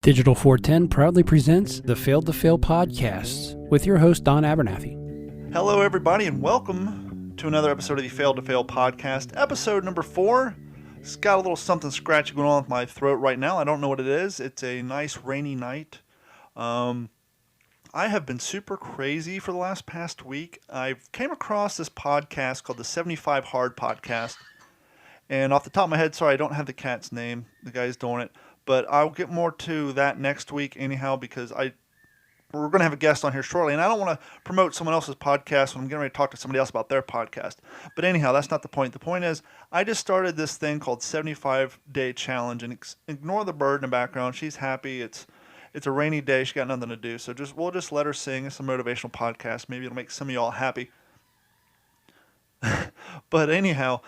Digital 410 proudly presents the Failed to Fail podcasts with your host, Don Abernathy. Hello, everybody, and welcome to another episode of the Failed to Fail podcast, episode number 4. It's got a little something scratchy going on with my throat right now. I don't know what it is. It's a nice rainy night. I have been super crazy for the past week. I came across this podcast called the 75 Hard podcast. And off the top of my head, sorry, I don't have the cat's name. The guy's doing it. But I'll get more to that next week anyhow, because we're going to have a guest on here shortly. And I don't want to promote someone else's podcast when I'm getting ready to talk to somebody else about their podcast. But anyhow, that's not the point. The point is, I just started this thing called 75-Day Challenge. And ignore the bird in the background. She's happy. It's a rainy day. She got nothing to do. So we'll just let her sing. It's a motivational podcast. Maybe it'll make some of y'all happy. But anyhow,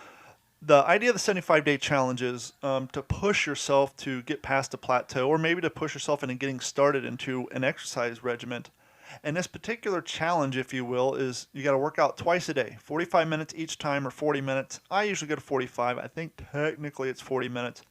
the idea of the 75-day challenge is to push yourself to get past a plateau, or maybe to push yourself into getting started into an exercise regimen. And this particular challenge, if you will, is you got to work out twice a day, 45 minutes each time or 40 minutes. I usually go to 45. I think technically it's 40 minutes.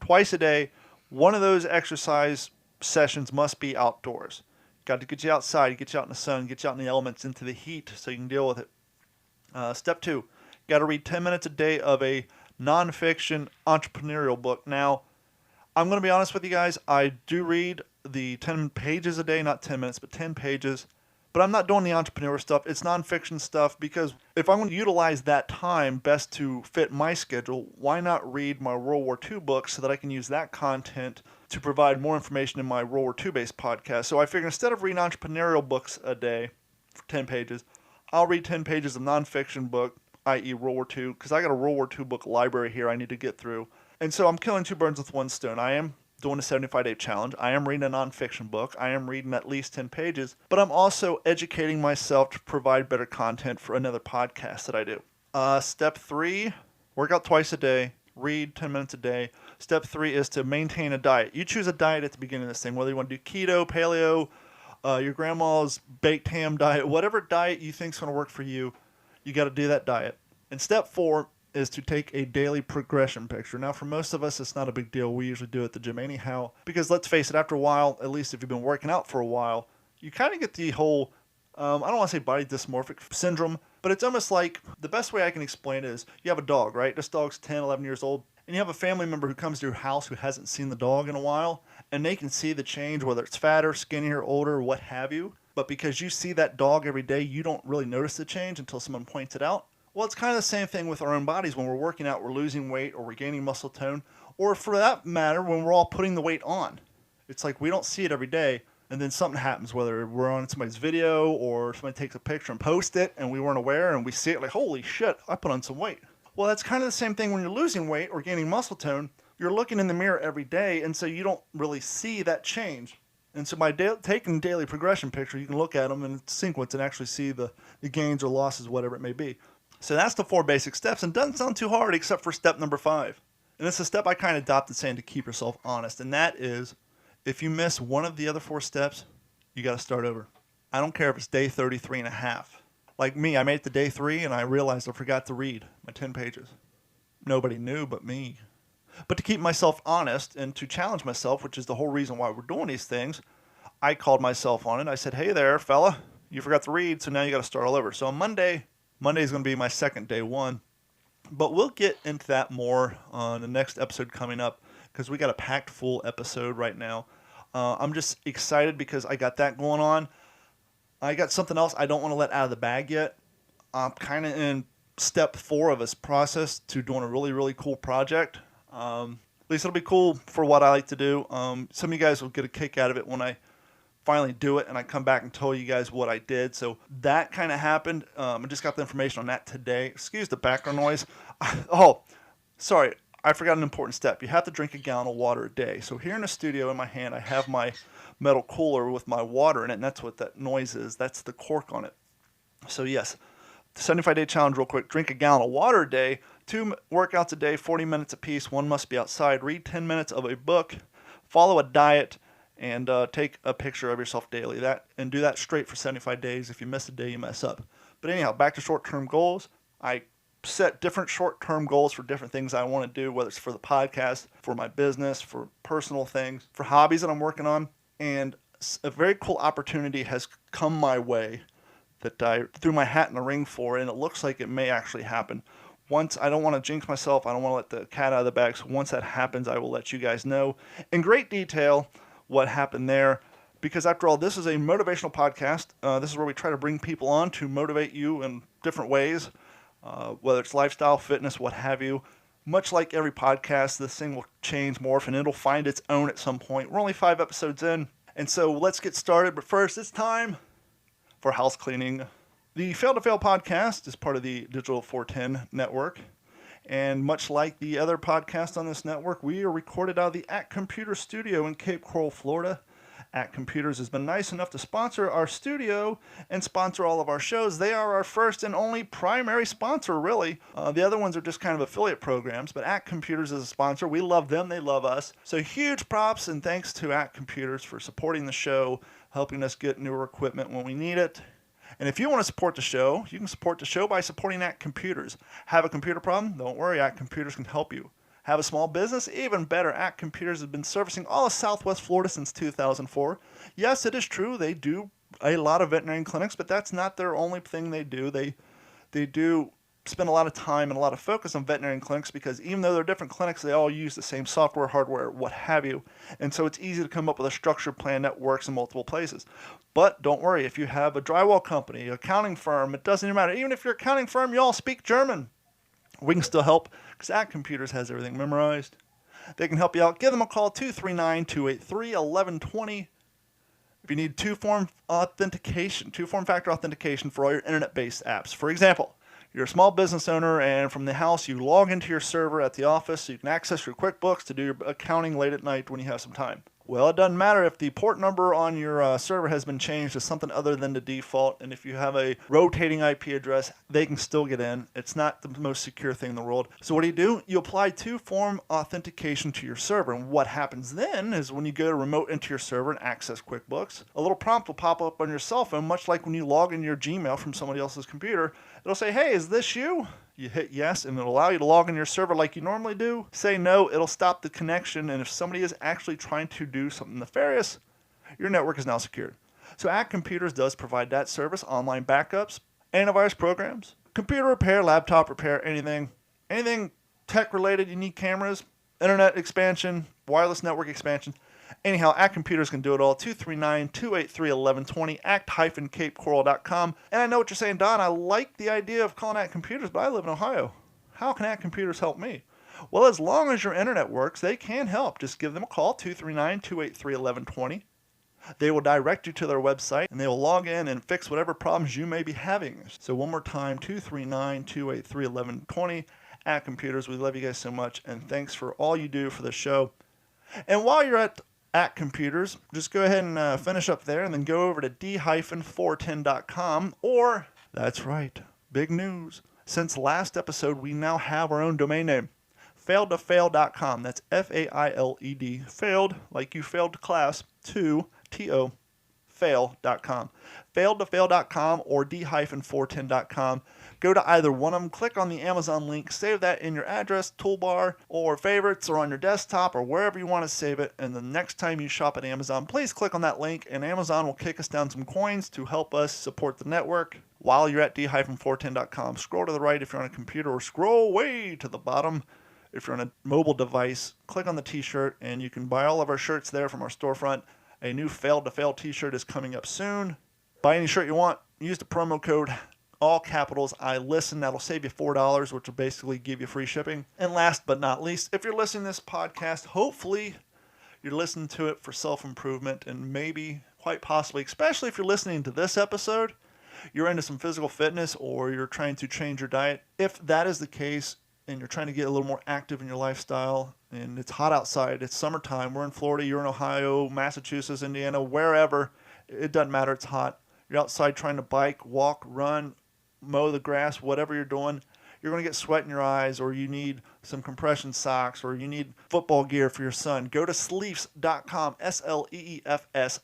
Twice a day. One of those exercise sessions must be outdoors. Got to get you outside, get you out in the sun, get you out in the elements, into the heat so you can deal with it. Step 2. Got to read 10 minutes a day of a nonfiction entrepreneurial book. Now, I'm going to be honest with you guys. I do read the 10 pages a day, not 10 minutes, but 10 pages. But I'm not doing the entrepreneur stuff. It's nonfiction stuff, because if I'm going to utilize that time best to fit my schedule, why not read my World War II book so that I can use that content to provide more information in my World War II based podcast? So I figured instead of reading entrepreneurial books a day for 10 pages, I'll read 10 pages of nonfiction book, i.e. World War II, because I got a World War II book library here I need to get through. And so I'm killing two birds with one stone. I am doing a 75-day challenge. I am reading a nonfiction book. I am reading at least 10 pages. But I'm also educating myself to provide better content for another podcast that I do. Step 3, work out twice a day. Read 10 minutes a day. Step 3 is to maintain a diet. You choose a diet at the beginning of this thing, whether you want to do keto, paleo, your grandma's baked ham diet, whatever diet you think is going to work for you. You got to do that diet. And step 4 is to take a daily progression picture. Now, for most of us, it's not a big deal. We usually do it at the gym anyhow. Because let's face it, after a while, at least if you've been working out for a while, you kind of get the whole, I don't want to say body dysmorphic syndrome, but it's almost like, the best way I can explain it is, you have a dog, right? This dog's 10, 11 years old. And you have a family member who comes to your house who hasn't seen the dog in a while. And they can see the change, whether it's fatter, skinnier, older, what have you. But because you see that dog every day, you don't really notice the change until someone points it out. Well, it's kind of the same thing with our own bodies. When we're working out, we're losing weight, or we're gaining muscle tone, or for that matter, when we're all putting the weight on. It's like we don't see it every day, and then something happens, whether we're on somebody's video or somebody takes a picture and posts it, and we weren't aware, and we see it like, holy shit, I put on some weight. Well, that's kind of the same thing when you're losing weight or gaining muscle tone. You're looking in the mirror every day, and so you don't really see that change. And so by taking daily progression picture, you can look at them in sequence and actually see the gains or losses, whatever it may be. So that's the 4 basic steps, and doesn't sound too hard except for step number 5. And it's a step I kind of adopted, saying to keep yourself honest. And that is, if you miss one of the other 4 steps, you got to start over. I don't care if it's day 33 and a half. Like me, I made it to day 3 and I realized I forgot to read my 10 pages. Nobody knew but me. But to keep myself honest and to challenge myself, which is the whole reason why we're doing these things, I called myself on it. I said, hey there, fella, you forgot to read, so now you got to start all over. So on Monday is going to be my second day 1. But we'll get into that more on the next episode coming up, because we got a packed full episode right now. I'm just excited because I got that going on. I got something else I don't want to let out of the bag yet. I'm kind of in step 4 of this process to doing a really, really cool project. At least it'll be cool for what I like to do. Some of you guys will get a kick out of it when I finally do it and I come back and tell you guys what I did. So that kind of happened. I just got the information on that today. Excuse the background noise. Oh, sorry. I forgot an important step. You have to drink a gallon of water a day. So here in the studio in my hand, I have my metal cooler with my water in it, and that's what that noise is. That's the cork on it. So yes, the 75-day challenge real quick. Drink a gallon of water a day, 2 workouts a day, 40 minutes apiece. 1 must be outside. Read 10 minutes of a book. Follow a diet. And take a picture of yourself daily. And do that straight for 75 days. If you miss a day, you mess up. But anyhow, back to short-term goals. I set different short-term goals for different things I want to do, whether it's for the podcast, for my business, for personal things, for hobbies that I'm working on. And a very cool opportunity has come my way that I threw my hat in the ring for, and it looks like it may actually happen. Once, I don't want to jinx myself, I don't want to let the cat out of the bag, so once that happens, I will let you guys know in great detail what happened there, because after all, this is a motivational podcast. This is where we try to bring people on to motivate you in different ways, whether it's lifestyle, fitness, what have you. Much like every podcast, this thing will change, morph, and it'll find its own at some point. We're only 5 episodes in, and so let's get started, but first, it's time for house cleaning. The Fail to Fail podcast is part of the Digital 410 network, and much like the other podcasts on this network, we are recorded out of the At Computer studio in Cape Coral, Florida. At Computers has been nice enough to sponsor our studio and sponsor all of our shows. They are our first and only primary sponsor, really. The other ones are just kind of affiliate programs, but At Computers is a sponsor. We love them. They love us. So huge props and thanks to At Computers for supporting the show, helping us get newer equipment when we need it. And if you want to support the show, you can support the show by supporting At Computers. Have a computer problem? Don't worry, At Computers can help you. Have a small business? Even better, At Computers has been servicing all of Southwest Florida since 2004. Yes, it is true, they do a lot of veterinary clinics, but that's not their only thing they do. They do spend a lot of time and a lot of focus on veterinary clinics because even though they're different clinics, they all use the same software, hardware, what have you. And so it's easy to come up with a structured plan that works in multiple places. But don't worry, if you have a drywall company, an accounting firm, it doesn't even matter. Even if you're an accounting firm, you all speak German. We can still help because At Computers has everything memorized. They can help you out. Give them a call, 239-283-1120. If you need two-form factor authentication for all your internet-based apps. For example, you're a small business owner and from the house you log into your server at the office so you can access your QuickBooks to do your accounting late at night when you have some time. Well, it doesn't matter if the port number on your server has been changed to something other than the default, and if you have a rotating IP address, they can still get in. It's not the most secure thing in the world. So what do? You apply two-form authentication to your server, and what happens then is when you go to remote into your server and access QuickBooks, a little prompt will pop up on your cell phone, much like when you log in your Gmail from somebody else's computer. It'll say, hey, is this you? You hit yes, and it'll allow you to log in your server like you normally do. Say no, it'll stop the connection, and if somebody is actually trying to do something nefarious, your network is now secured. So At Computers does provide that service, online backups, antivirus programs, computer repair, laptop repair, anything tech-related. You need cameras, internet expansion, wireless network expansion. Anyhow, At Computers can do it all. 239-283-1120, act-capecoral.com. And I know what you're saying, Don, I like the idea of calling At Computers, but I live in Ohio. How can At Computers help me? Well, as long as your internet works, they can help. Just give them a call, 239-283-1120. They will direct you to their website, and they will log in and fix whatever problems you may be having. So one more time, 239-283-1120, At Computers. We love you guys so much, and thanks for all you do for the show. And while you're at Computers, just go ahead and finish up there and then go over to d-410.com, or, that's right, big news. Since last episode, we now have our own domain name, failedtofail.com. That's F-A-I-L-E-D, failed, like you failed class, to T-O, fail.com. Failedtofail.com or d-410.com. Go to either one of them, click on the Amazon link, save that in your address toolbar or favorites or on your desktop or wherever you want to save it. And the next time you shop at Amazon, please click on that link and Amazon will kick us down some coins to help us support the network. While you're at d-410.com, scroll to the right if you're on a computer or scroll way to the bottom if you're on a mobile device. Click on the t-shirt and you can buy all of our shirts there from our storefront. A new Failed to Fail t-shirt is coming up soon. Buy any shirt you want. Use the promo code all capitals, I listen. That'll save you $4, which will basically give you free shipping. And last but not least, if you're listening to this podcast, hopefully you're listening to it for self-improvement and maybe, quite possibly, especially if you're listening to this episode, you're into some physical fitness or you're trying to change your diet. If that is the case and you're trying to get a little more active in your lifestyle and it's hot outside, it's summertime, we're in Florida, you're in Ohio, Massachusetts, Indiana, wherever, it doesn't matter, it's hot. You're outside trying to bike, walk, run, mow the grass, whatever you're doing, you're going to get sweat in your eyes, or you need some compression socks, or you need football gear for your son. Go to sleefs.com, SLEEFS.com.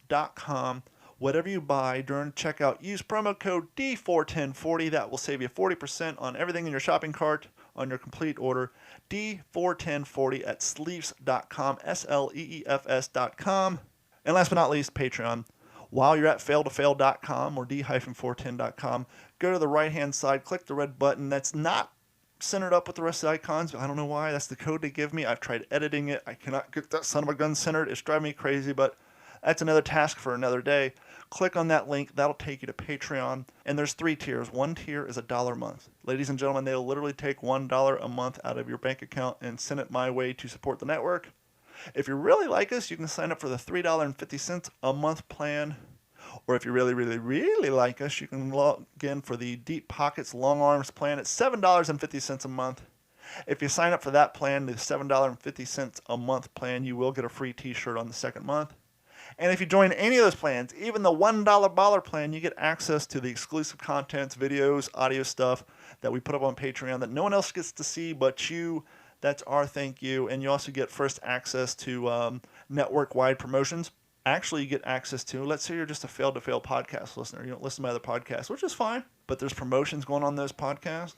Whatever you buy during checkout, use promo code D41040. That will save you 40% on everything in your shopping cart on your complete order. D41040 at sleefs.com, SLEEFS.com. And last but not least, Patreon. While you're at fail2fail.com or D-410.com, go to the right-hand side, click the red button. That's not centered up with the rest of the icons. I don't know why. That's the code they give me. I've tried editing it. I cannot get that son of a gun centered. It's driving me crazy, but that's another task for another day. Click on that link. That'll take you to Patreon. And there's 3 tiers. One tier is $1 a month. Ladies and gentlemen, they'll literally take $1 a month out of your bank account and send it my way to support the network. If you really like us, you can sign up for the $3.50 a month plan. Or if you really, really, really like us, you can log in for the Deep Pockets Long Arms plan at $7.50 a month. If you sign up for that plan, the $7.50 a month plan, you will get a free t-shirt on the second month. And if you join any of those plans, even the $1 baller plan, you get access to the exclusive contents, videos, audio stuff that we put up on Patreon that no one else gets to see but you. That's our thank you. And you also get first access to network-wide promotions. Actually, you get access to, let's say you're just a fail-to-fail podcast listener. You don't listen to my other podcasts, which is fine. But there's promotions going on those podcasts.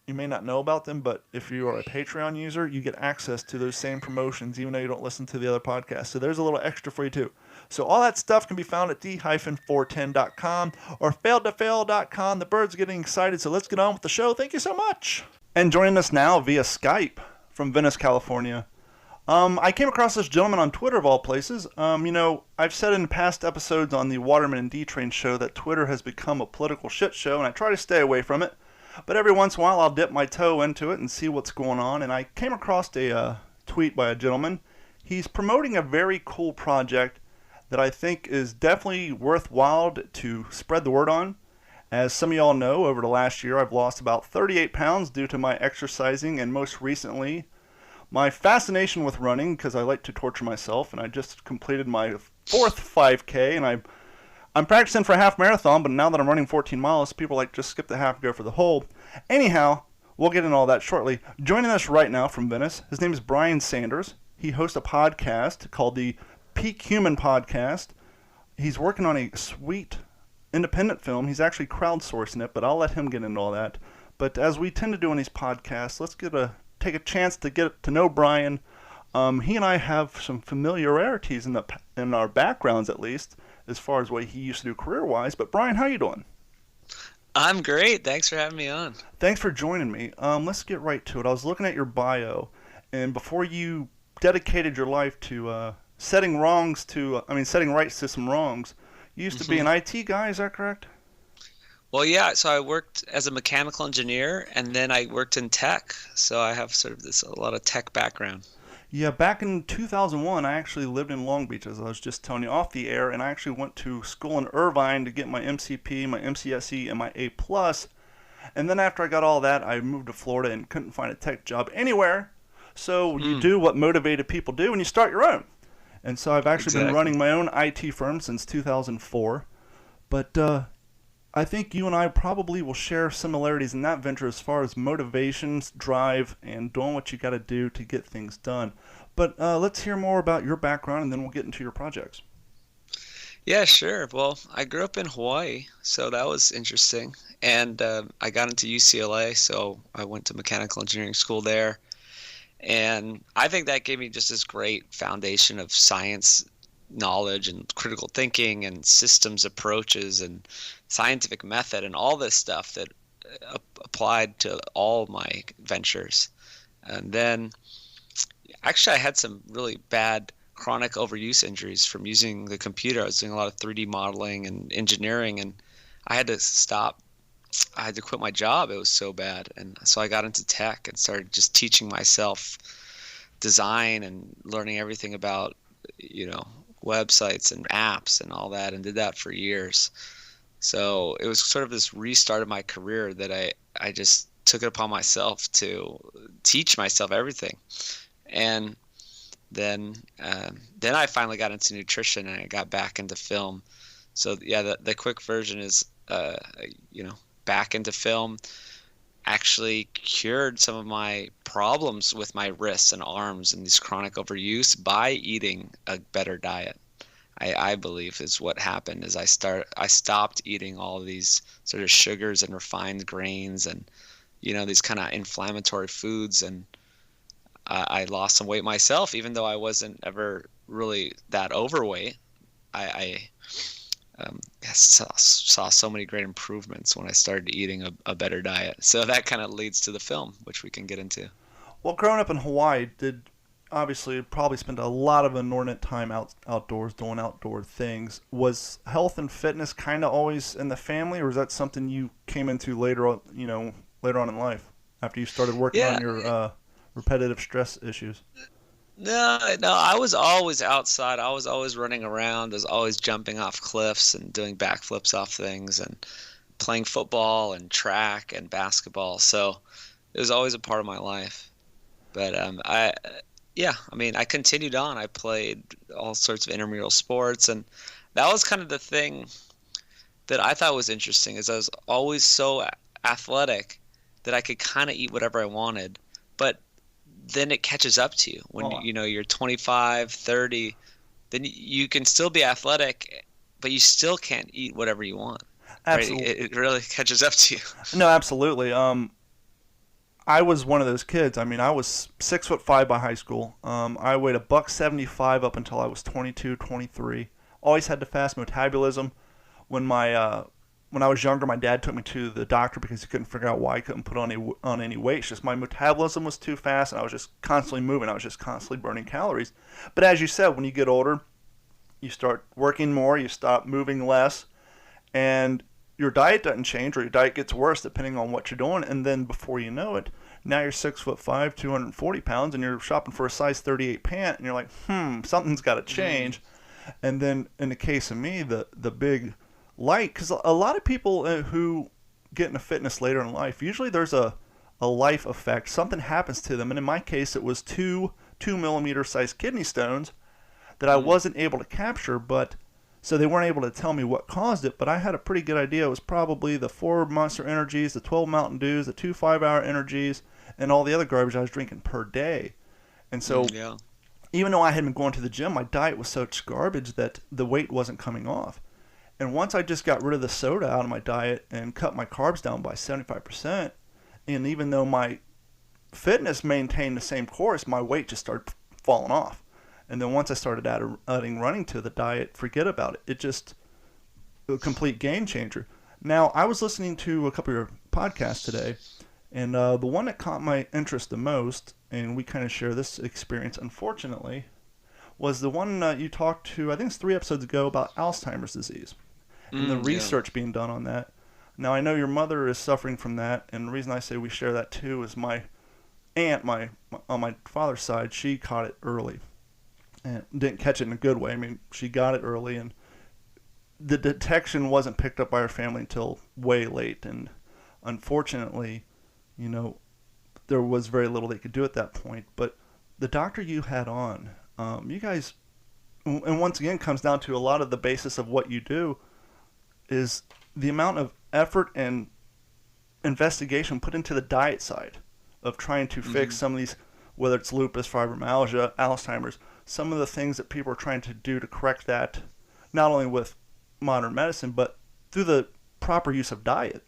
You may not know about them, but if you are a Patreon user, you get access to those same promotions even though you don't listen to the other podcasts. So there's a little extra for you too. So all that stuff can be found at D-410.com or fail2fail.com. The bird's getting excited, so let's get on with the show. Thank you so much. And joining us now via Skype from Venice, California. I came across this gentleman on Twitter of all places. I've said in past episodes on the Waterman and D-Train show that Twitter has become a political shit show, and I try to stay away from it. But every once in a while, I'll dip my toe into it and see what's going on. And I came across a tweet by a gentleman. He's promoting a very cool project that I think is definitely worthwhile to spread the word on. As some of y'all know, over the last year, I've lost about 38 pounds due to my exercising, and most recently, my fascination with running, because I like to torture myself, and I just completed my 4th 5K, and I'm practicing for a half marathon, but now that I'm running 14 miles, people like just skip the half and go for the whole. Anyhow, we'll get into all that shortly. Joining us right now from Venice, his name is Brian Sanders. He hosts a podcast called the Peak Human Podcast. He's working on a sweet independent film. He's actually crowdsourcing it, but I'll let him get into all that. But as we tend to do in these podcasts, let's take a chance to get to know Brian. He and I have some familiarities in our backgrounds, at least, as far as what he used to do career-wise. But Brian, how you doing? I'm great. Thanks for having me on. Thanks for joining me. Let's get right to it. I was looking at your bio, and before you dedicated your life to setting rights to some wrongs, you used to be an IT guy, is that correct? Well, yeah. So I worked as a mechanical engineer, and then I worked in tech. So I have sort of a lot of tech background. Yeah, back in 2001, I actually lived in Long Beach, as I was just telling you off the air, and I actually went to school in Irvine to get my MCP, my MCSE, and my A+. And then after I got all that, I moved to Florida and couldn't find a tech job anywhere. So you do what motivated people do, and you start your own. And so I've actually been running my own IT firm since 2004. But I think you and I probably will share similarities in that venture as far as motivations, drive, and doing what you got to do to get things done. But let's hear more about your background, and then we'll get into your projects. Yeah, sure. Well, I grew up in Hawaii, so that was interesting. And I got into UCLA, so I went to mechanical engineering school there. And I think that gave me just this great foundation of science knowledge and critical thinking and systems approaches and scientific method and all this stuff that applied to all my ventures. And then actually I had some really bad chronic overuse injuries from using the computer. I was doing a lot of 3D modeling and engineering, and I had to stop. I had to quit my job. It was so bad. And so I got into tech and started just teaching myself design and learning everything about, websites and apps and all that, and did that for years. So it was sort of this restart of my career that I just took it upon myself to teach myself everything. And then I finally got into nutrition, and I got back into film. So yeah, the quick version is, back into film, actually cured some of my problems with my wrists and arms and this chronic overuse by eating a better diet. I believe is what happened. Is I stopped eating all of these sort of sugars and refined grains and these kind of inflammatory foods, and I lost some weight myself, even though I wasn't ever really that overweight. I saw so many great improvements when I started eating a better diet. So that kind of leads to the film, which we can get into. Well, growing up in Hawaii, did obviously probably spend a lot of inordinate time outdoors doing outdoor things. Was health and fitness kind of always in the family, or was that something you came into later on, later on in life after you started working on your repetitive stress issues? No, I was always outside. I was always running around. I was always jumping off cliffs and doing backflips off things and playing football and track and basketball. So it was always a part of my life. But I continued on. I played all sorts of intramural sports, and that was kind of the thing that I thought was interesting, is I was always so athletic that I could kind of eat whatever I wanted. But then it catches up to you when you're 25, 30, then you can still be athletic, but you still can't eat whatever you want. Absolutely. Right? It really catches up to you. No, absolutely. I was one of those kids. I mean, I was 6'5" by high school. I weighed $175 up until I was 22, 23. Always had the fast metabolism. When I was younger, my dad took me to the doctor because he couldn't figure out why I couldn't put on any weight. It's just my metabolism was too fast, and I was just constantly moving. I was just constantly burning calories. But as you said, when you get older, you start working more, you stop moving less, and your diet doesn't change, or your diet gets worse depending on what you're doing. And then before you know it, now you're 6'5", 240 pounds, and you're shopping for a size 38 pant, and you're like, something's got to change. And then in the case of me, the big light, because a lot of people who get into fitness later in life, usually there's a life effect. Something happens to them, and in my case, it was 2 millimeter sized kidney stones that I wasn't able to capture, but so they weren't able to tell me what caused it, but I had a pretty good idea. It was probably the 4 Monster Energies, the 12 Mountain Dews, the 2 5-Hour Energies, and all the other garbage I was drinking per day. And so even though I had been going to the gym, my diet was such garbage that the weight wasn't coming off. And once I just got rid of the soda out of my diet and cut my carbs down by 75%, and even though my fitness maintained the same course, my weight just started falling off. And then once I started adding running to the diet, forget about it. It just a complete game changer. Now, I was listening to a couple of your podcasts today, and the one that caught my interest the most, and we kind of share this experience, unfortunately, was the one you talked to, I think it's 3 episodes ago, about Alzheimer's disease and the research being done on that. Now, I know your mother is suffering from that, and the reason I say we share that too is my aunt, on my father's side, she caught it early. And didn't catch it in a good way. I mean, she got it early, and the detection wasn't picked up by her family until way late. And unfortunately, there was very little they could do at that point. But the doctor you had on, you guys, and once again, comes down to a lot of the basis of what you do is the amount of effort and investigation put into the diet side of trying to fix some of these, whether it's lupus, fibromyalgia, Alzheimer's, some of the things that people are trying to do to correct that, not only with modern medicine, but through the proper use of diet.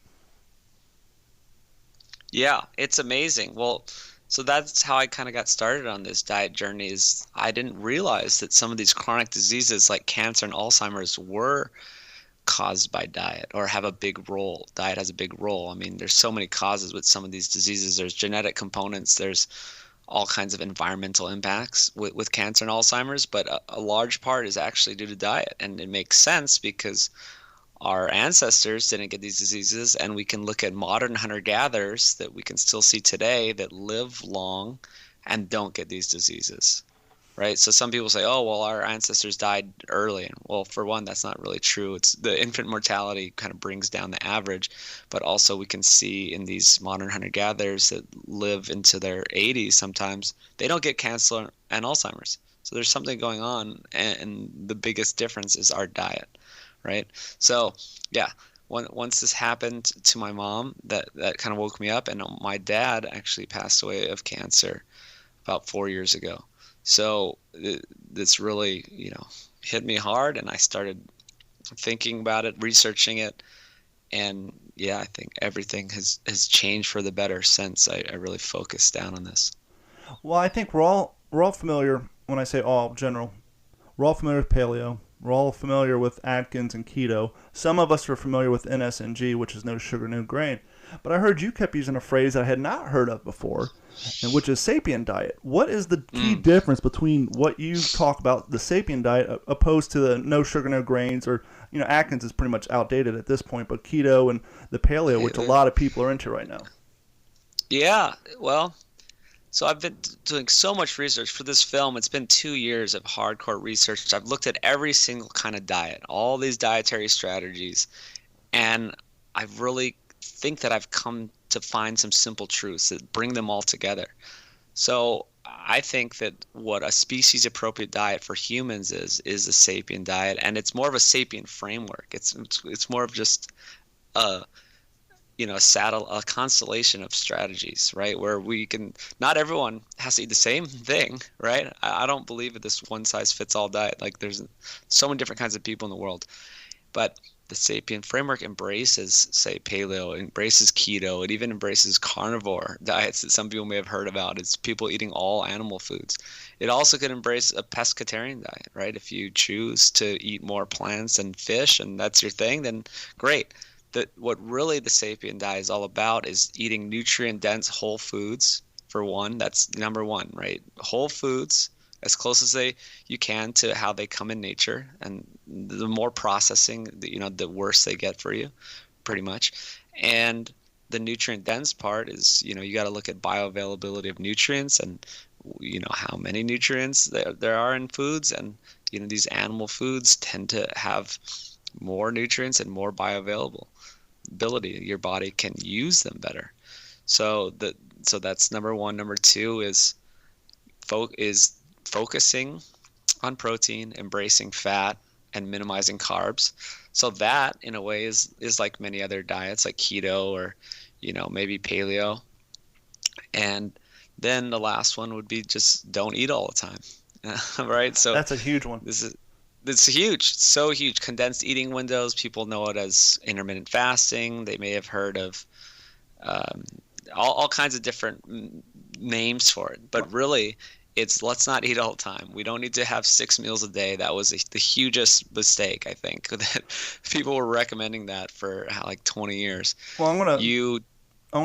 Yeah, it's amazing. Well, so that's how I kind of got started on this diet journey. Is I didn't realize that some of these chronic diseases like cancer and Alzheimer's were caused by diet, or have a big role. Diet has a big role. I mean, there's so many causes with some of these diseases. There's genetic components. There's all kinds of environmental impacts with cancer and Alzheimer's, but a large part is actually due to diet. And it makes sense because our ancestors didn't get these diseases, and we can look at modern hunter-gatherers that we can still see today that live long and don't get these diseases, right? So some people say, oh, well, our ancestors died early. And well, for one, that's not really true. It's the infant mortality kind of brings down the average, but also we can see in these modern hunter-gatherers that live into their 80s sometimes, they don't get cancer and Alzheimer's. So there's something going on, and the biggest difference is our diet, right? So yeah, once this happened to my mom, that kind of woke me up, and my dad actually passed away of cancer about 4 years ago. So it's really, hit me hard, and I started thinking about it, researching it, and yeah, I think everything has changed for the better since I really focused down on this. Well, I think we're all familiar. When I say all, general, we're all familiar with paleo. We're all familiar with Atkins and keto. Some of us are familiar with NSNG, which is no sugar, no grain. But I heard you kept using a phrase that I had not heard of before, and which is sapien diet. What is the key difference between what you talk about, the sapien diet, opposed to the no sugar, no grains, or Atkins is pretty much outdated at this point, but keto and the paleo, which a lot of people are into right now? Yeah, well, so I've been doing so much research for this film. It's been 2 years of hardcore research. I've looked at every single kind of diet, all these dietary strategies, and I really think that I've come to find some simple truths that bring them all together. So I think that what a species appropriate diet for humans is a sapien diet, and it's more of a sapien framework. It's more of just a a constellation of strategies, right? Where we can, not everyone has to eat the same thing, right? I don't believe in this one size fits all diet. Like there's so many different kinds of people in the world, but the sapien framework embraces, say, paleo, embraces keto, it even embraces carnivore diets that some people may have heard about. It's people eating all animal foods. It also could embrace a pescatarian diet, right? If you choose to eat more plants and fish and that's your thing, then great. What really the sapien diet is all about is eating nutrient-dense whole foods, for one. That's number one, right? Whole foods, as close as you can to how they come in nature, and the more processing, the worse they get for you, pretty much. And the nutrient-dense part is, you got to look at bioavailability of nutrients and, how many nutrients there are in foods. And, these animal foods tend to have more nutrients and more bioavailability. Your body can use them better. So that's number one. Number two is focusing on protein, embracing fat, and minimizing carbs. So that, in a way, is like many other diets, like keto or maybe paleo. And then the last one would be just don't eat all the time. Right? So that's a huge one. It's huge, so huge. Condensed eating windows. People know it as intermittent fasting. They may have heard of all kinds of different names for it. But really, it's let's not eat all the time. We don't need to have 6 meals a day. That was the hugest mistake, I think, that people were recommending that for like 20 years. Well, I'm gonna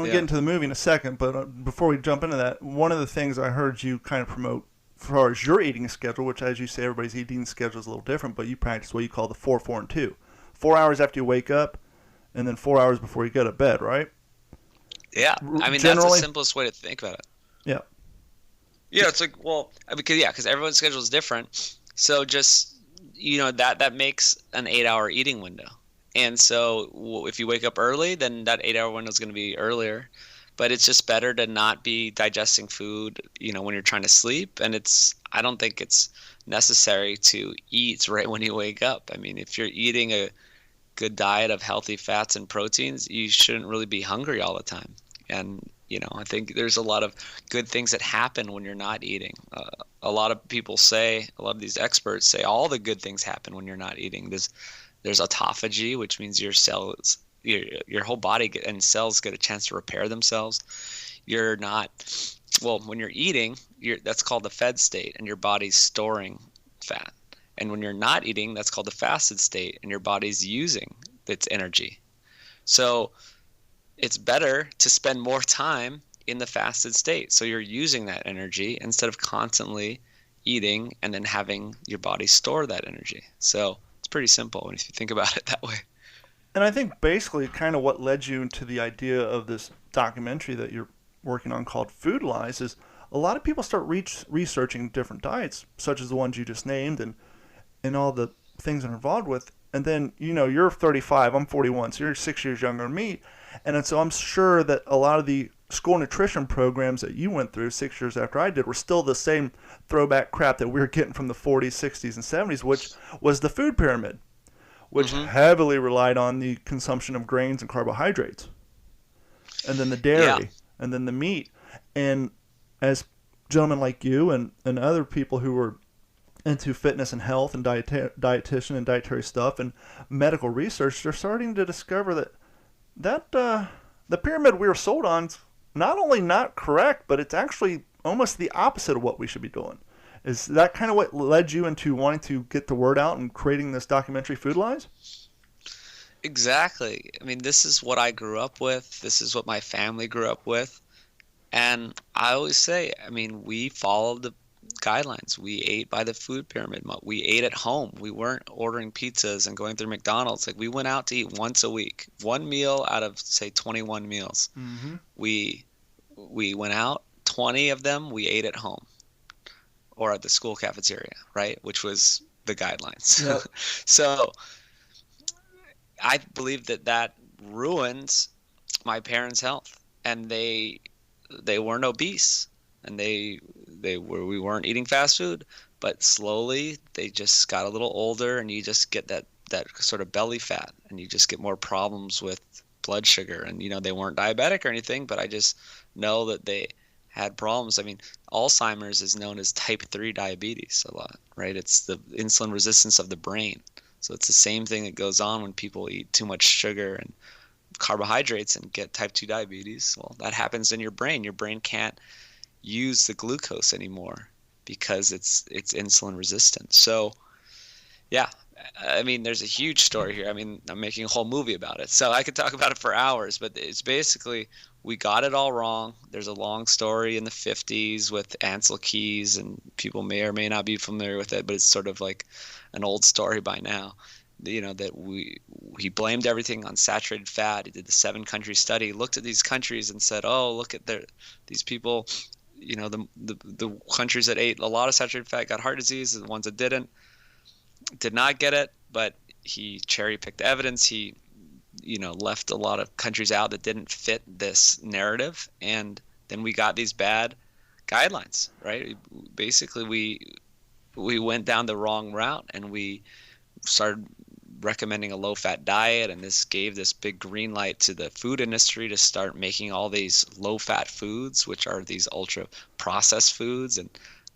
get into the movie in a second, but before we jump into that, one of the things I heard you kind of promote as far as your eating schedule, which, as you say, everybody's eating schedule is a little different, but you practice what you call the 4, 4, and 2. 4 hours after you wake up, and then 4 hours before you go to bed, right? Yeah, I mean, that's the simplest way to think about it. Yeah. Yeah, it's like, well, because everyone's schedule is different. So just, that makes an 8-hour eating window. And so if you wake up early, then that 8-hour window is going to be earlier. But it's just better to not be digesting food, when you're trying to sleep. And I don't think it's necessary to eat right when you wake up. I mean, if you're eating a good diet of healthy fats and proteins, you shouldn't really be hungry all the time. And, I think there's a lot of good things that happen when you're not eating. A lot of people say, a lot of these experts say all the good things happen when you're not eating. There's autophagy, which means your cells, your whole body and cells get a chance to repair themselves. When you're eating, that's called the fed state, and your body's storing fat. And when you're not eating, that's called the fasted state, and your body's using its energy. So it's better to spend more time in the fasted state. So you're using that energy instead of constantly eating and then having your body store that energy. So it's pretty simple if you think about it that way. And I think basically kind of what led you into the idea of this documentary that you're working on called Food Lies is a lot of people start researching different diets, such as the ones you just named and all the things that are involved with. And then, you're 35, I'm 41, so you're 6 years younger than me. And so I'm sure that a lot of the school nutrition programs that you went through 6 years after I did were still the same throwback crap that we were getting from the 40s, 60s, and 70s, which was the food pyramid, which heavily relied on the consumption of grains and carbohydrates, and then the dairy, and then the meat. And as gentlemen like you and other people who were into fitness and health and dietitian and dietary stuff and medical research, they're starting to discover that the pyramid we were sold on's not only not correct, but it's actually almost the opposite of what we should be doing. Is that kind of what led you into wanting to get the word out and creating this documentary, Food Lies? Exactly. I mean, this is what I grew up with. This is what my family grew up with. And I always say, I mean, we followed the guidelines. We ate by the food pyramid. We ate at home. We weren't ordering pizzas and going through McDonald's. Like, we went out to eat once a week, one meal out of, say, 21 meals. Mm-hmm. We went out, 20 of them we ate at home or at the school cafeteria, right? Which was the guidelines. Yep. So I believe that ruined my parents' health, and they weren't obese, and we weren't eating fast food, but slowly they just got a little older, and you just get that sort of belly fat, and you just get more problems with blood sugar. And they weren't diabetic or anything, but I just know that they had problems. I mean, Alzheimer's is known as type 3 diabetes a lot, right? It's the insulin resistance of the brain. So it's the same thing that goes on when people eat too much sugar and carbohydrates and get type 2 diabetes. Well, that happens in your brain. Your brain can't use the glucose anymore because it's insulin resistant. So yeah, I mean, there's a huge story here. I mean, I'm making a whole movie about it, so I could talk about it for hours, but it's basically we got it all wrong. There's a long story in the 50s with Ansel Keys, and people may or may not be familiar with it, but it's sort of like an old story by now. That he blamed everything on saturated fat. He did the 7-country study, looked at these countries and said, oh, look at these people, the countries that ate a lot of saturated fat got heart disease, and the ones that did not get it. But he cherry-picked the evidence. He left a lot of countries out that didn't fit this narrative, and then we got these bad guidelines, right? Basically, we went down the wrong route, and we started recommending a low-fat diet, and this gave this big green light to the food industry to start making all these low-fat foods, which are these ultra-processed foods and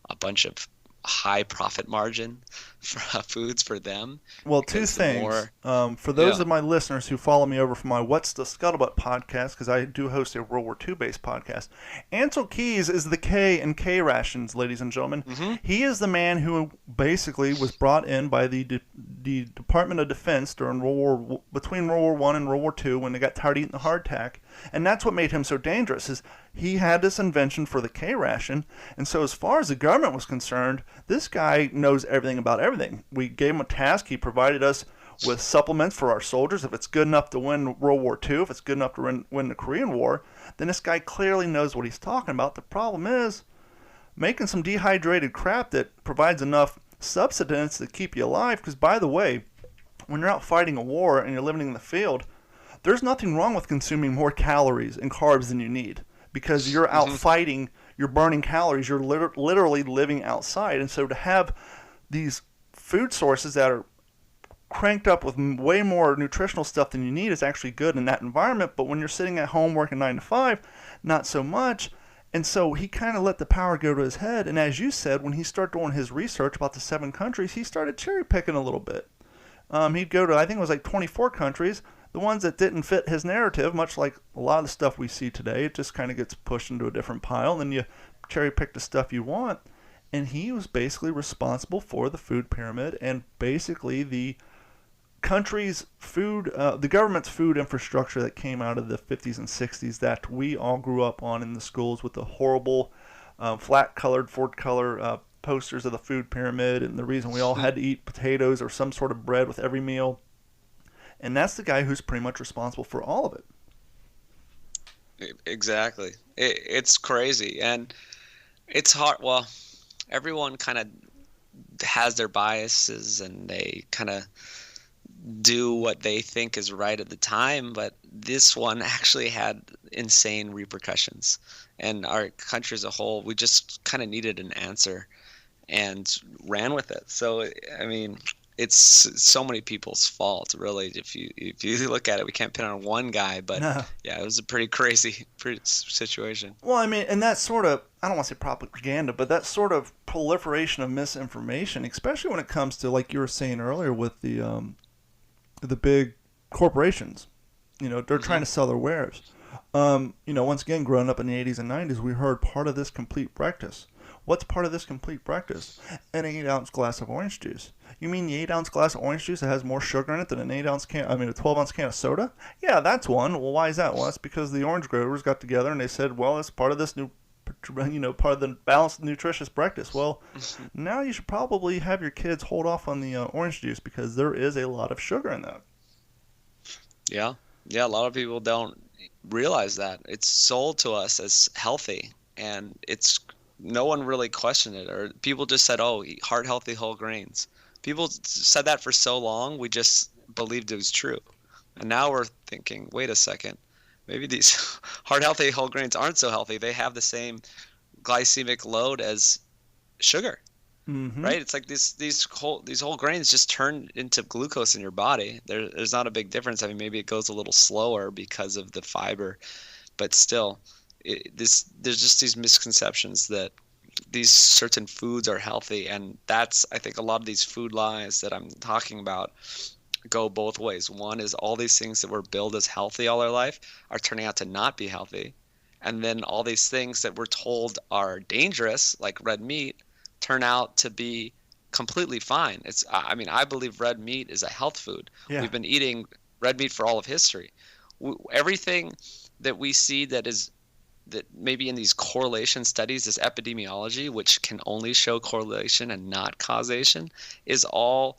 a bunch of high profit margin foods for them. Well, two things. For those of my listeners who follow me over from my What's the Scuttlebutt podcast, because I do host a World War II based podcast, Ansel Keys is the K in K rations, ladies and gentlemen. Mm-hmm. He is the man who basically was brought in by the Department of Defense during between World War I and World War II, when they got tired of eating the hardtack. And that's what made him so dangerous, is he had this invention for the K ration. And so as far as the government was concerned, this guy knows everything about everything. We gave him a task. He provided us with supplements for our soldiers. If it's good enough to win World War II, if it's good enough to win the Korean War, then this guy clearly knows what he's talking about. The problem is making some dehydrated crap that provides enough substance to keep you alive. Because, by the way, when you're out fighting a war and you're living in the field, there's nothing wrong with consuming more calories and carbs than you need, because you're out fighting, you're burning calories, you're literally living outside. And so to have these food sources that are cranked up with way more nutritional stuff than you need is actually good in that environment. But when you're sitting at home working 9 to 5, not so much. And so he kind of let the power go to his head. And as you said, when he started doing his research about the 7 countries, he started cherry picking a little bit. He'd go to, I think it was like 24 countries. The ones that didn't fit his narrative, much like a lot of the stuff we see today, it just kind of gets pushed into a different pile, and then you cherry pick the stuff you want. And he was basically responsible for the food pyramid and basically the country's food, the government's food infrastructure that came out of the 50s and 60s that we all grew up on in the schools, with the horrible flat-colored Ford color posters of the food pyramid, and the reason we all had to eat potatoes or some sort of bread with every meal. And that's the guy who's pretty much responsible for all of it. Exactly. It's crazy. And it's hard. Well, everyone kind of has their biases, and they kind of do what they think is right at the time. But this one actually had insane repercussions. And our country as a whole, we just kind of needed an answer and ran with it. So, I mean, it's so many people's fault, really. If you look at it, we can't pin on one guy, but yeah, it was a pretty crazy situation. Well, I mean, and that sort of, I don't want to say propaganda, but that sort of proliferation of misinformation, especially when it comes to, like you were saying earlier, with the big corporations. They're trying to sell their wares. Once again, growing up in the 80s and 90s, we heard part of this complete breakfast. What's part of this complete breakfast? An 8-ounce glass of orange juice. You mean the 8-ounce glass of orange juice that has more sugar in it than a 12-ounce can of soda? Yeah, that's one. Well, why is that? Well, that's because the orange growers got together and they said, well, it's part of this new, part of the balanced, nutritious breakfast. Well, now you should probably have your kids hold off on the orange juice because there is a lot of sugar in that. Yeah. Yeah, a lot of people don't realize that. It's sold to us as healthy, and no one really questioned it, or people just said, oh, eat heart healthy whole grains. People said that for so long, we just believed it was true. And now we're thinking, wait a second, maybe these heart healthy whole grains aren't so healthy. They have the same glycemic load as sugar. Right? It's like these whole grains just turn into glucose in your body. There's not a big difference. I mean, maybe it goes a little slower because of the fiber, but still, there's just these misconceptions that these certain foods are healthy, and that's, I think, a lot of these food lies that I'm talking about go both ways. One is all these things that were billed as healthy all our life are turning out to not be healthy, and then all these things that we're told are dangerous, like red meat, turn out to be completely fine. I believe red meat is a health food. Yeah. We've been eating red meat for all of history. Everything that we see that maybe in these correlation studies, this epidemiology, which can only show correlation and not causation, is all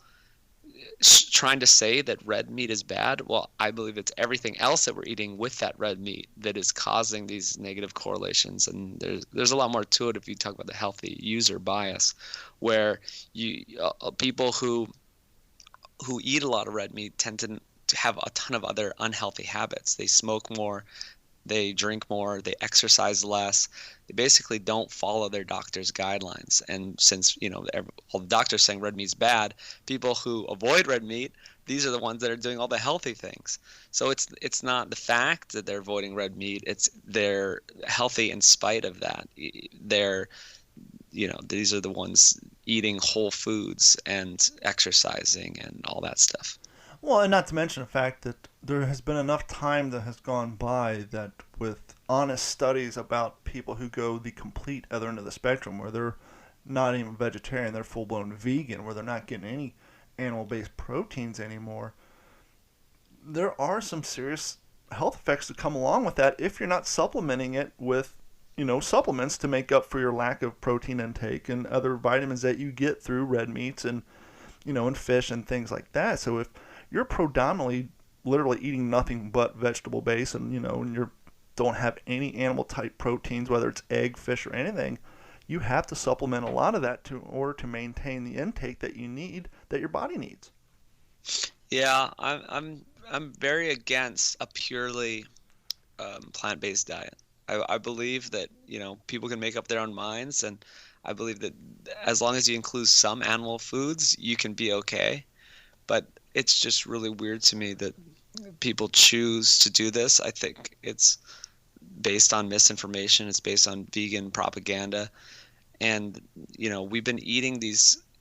trying to say that red meat is bad. Well, I believe it's everything else that we're eating with that red meat that is causing these negative correlations. And there's a lot more to it if you talk about the healthy user bias, where people who eat a lot of red meat tend to have a ton of other unhealthy habits. They smoke more, they drink more, they exercise less. They basically don't follow their doctor's guidelines. And since, all the doctors saying red meat's bad, people who avoid red meat, these are the ones that are doing all the healthy things. So it's not the fact that they're avoiding red meat, it's they're healthy in spite of that. These are the ones eating whole foods and exercising and all that stuff. Well, and not to mention the fact that there has been enough time that has gone by that with honest studies about people who go the complete other end of the spectrum, where they're not even vegetarian, they're full-blown vegan, where they're not getting any animal-based proteins anymore, there are some serious health effects that come along with that if you're not supplementing it with, supplements to make up for your lack of protein intake and other vitamins that you get through red meats and, and fish and things like that. So if you're predominantly literally eating nothing but vegetable base and you don't have any animal type proteins, whether it's egg, fish, or anything, you have to supplement a lot of that in order to maintain the intake that you need, that your body needs. Yeah, I'm very against a purely plant-based diet. I believe that people can make up their own minds, and I believe that as long as you include some animal foods, you can be okay. But it's just really weird to me that people choose to do this. I think it's based on misinformation. It's based on vegan propaganda. And, we've been eating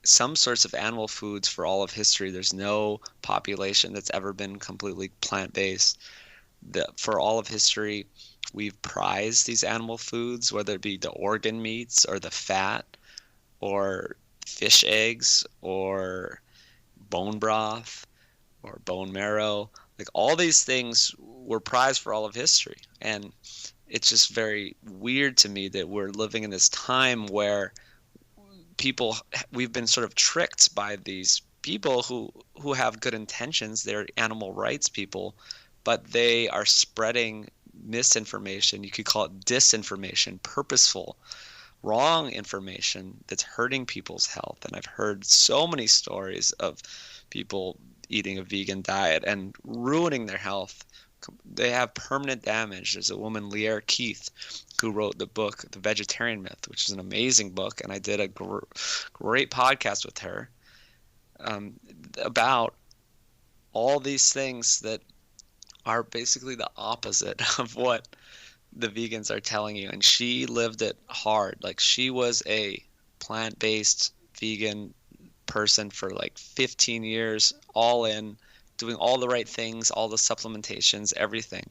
some sorts of animal foods for all of history. There's no population that's ever been completely plant-based. For all of history, we've prized these animal foods, whether it be the organ meats or the fat or fish eggs or bone broth or bone marrow. Like, all these things were prized for all of history. And it's just very weird to me that we're living in this time where we've been sort of tricked by these people who have good intentions. They're animal rights people, but they are spreading misinformation. You could call it disinformation, purposeful, wrong information that's hurting people's health. And I've heard so many stories of people eating a vegan diet and ruining their health. They have permanent damage. There's a woman, Lierre Keith, who wrote the book The Vegetarian Myth, which is an amazing book, and I did a great podcast with her about all these things that are basically the opposite of what the vegans are telling you. And she lived it hard. Like, she was a plant-based vegan person for like 15 years, all in, doing all the right things, all the supplementations, everything.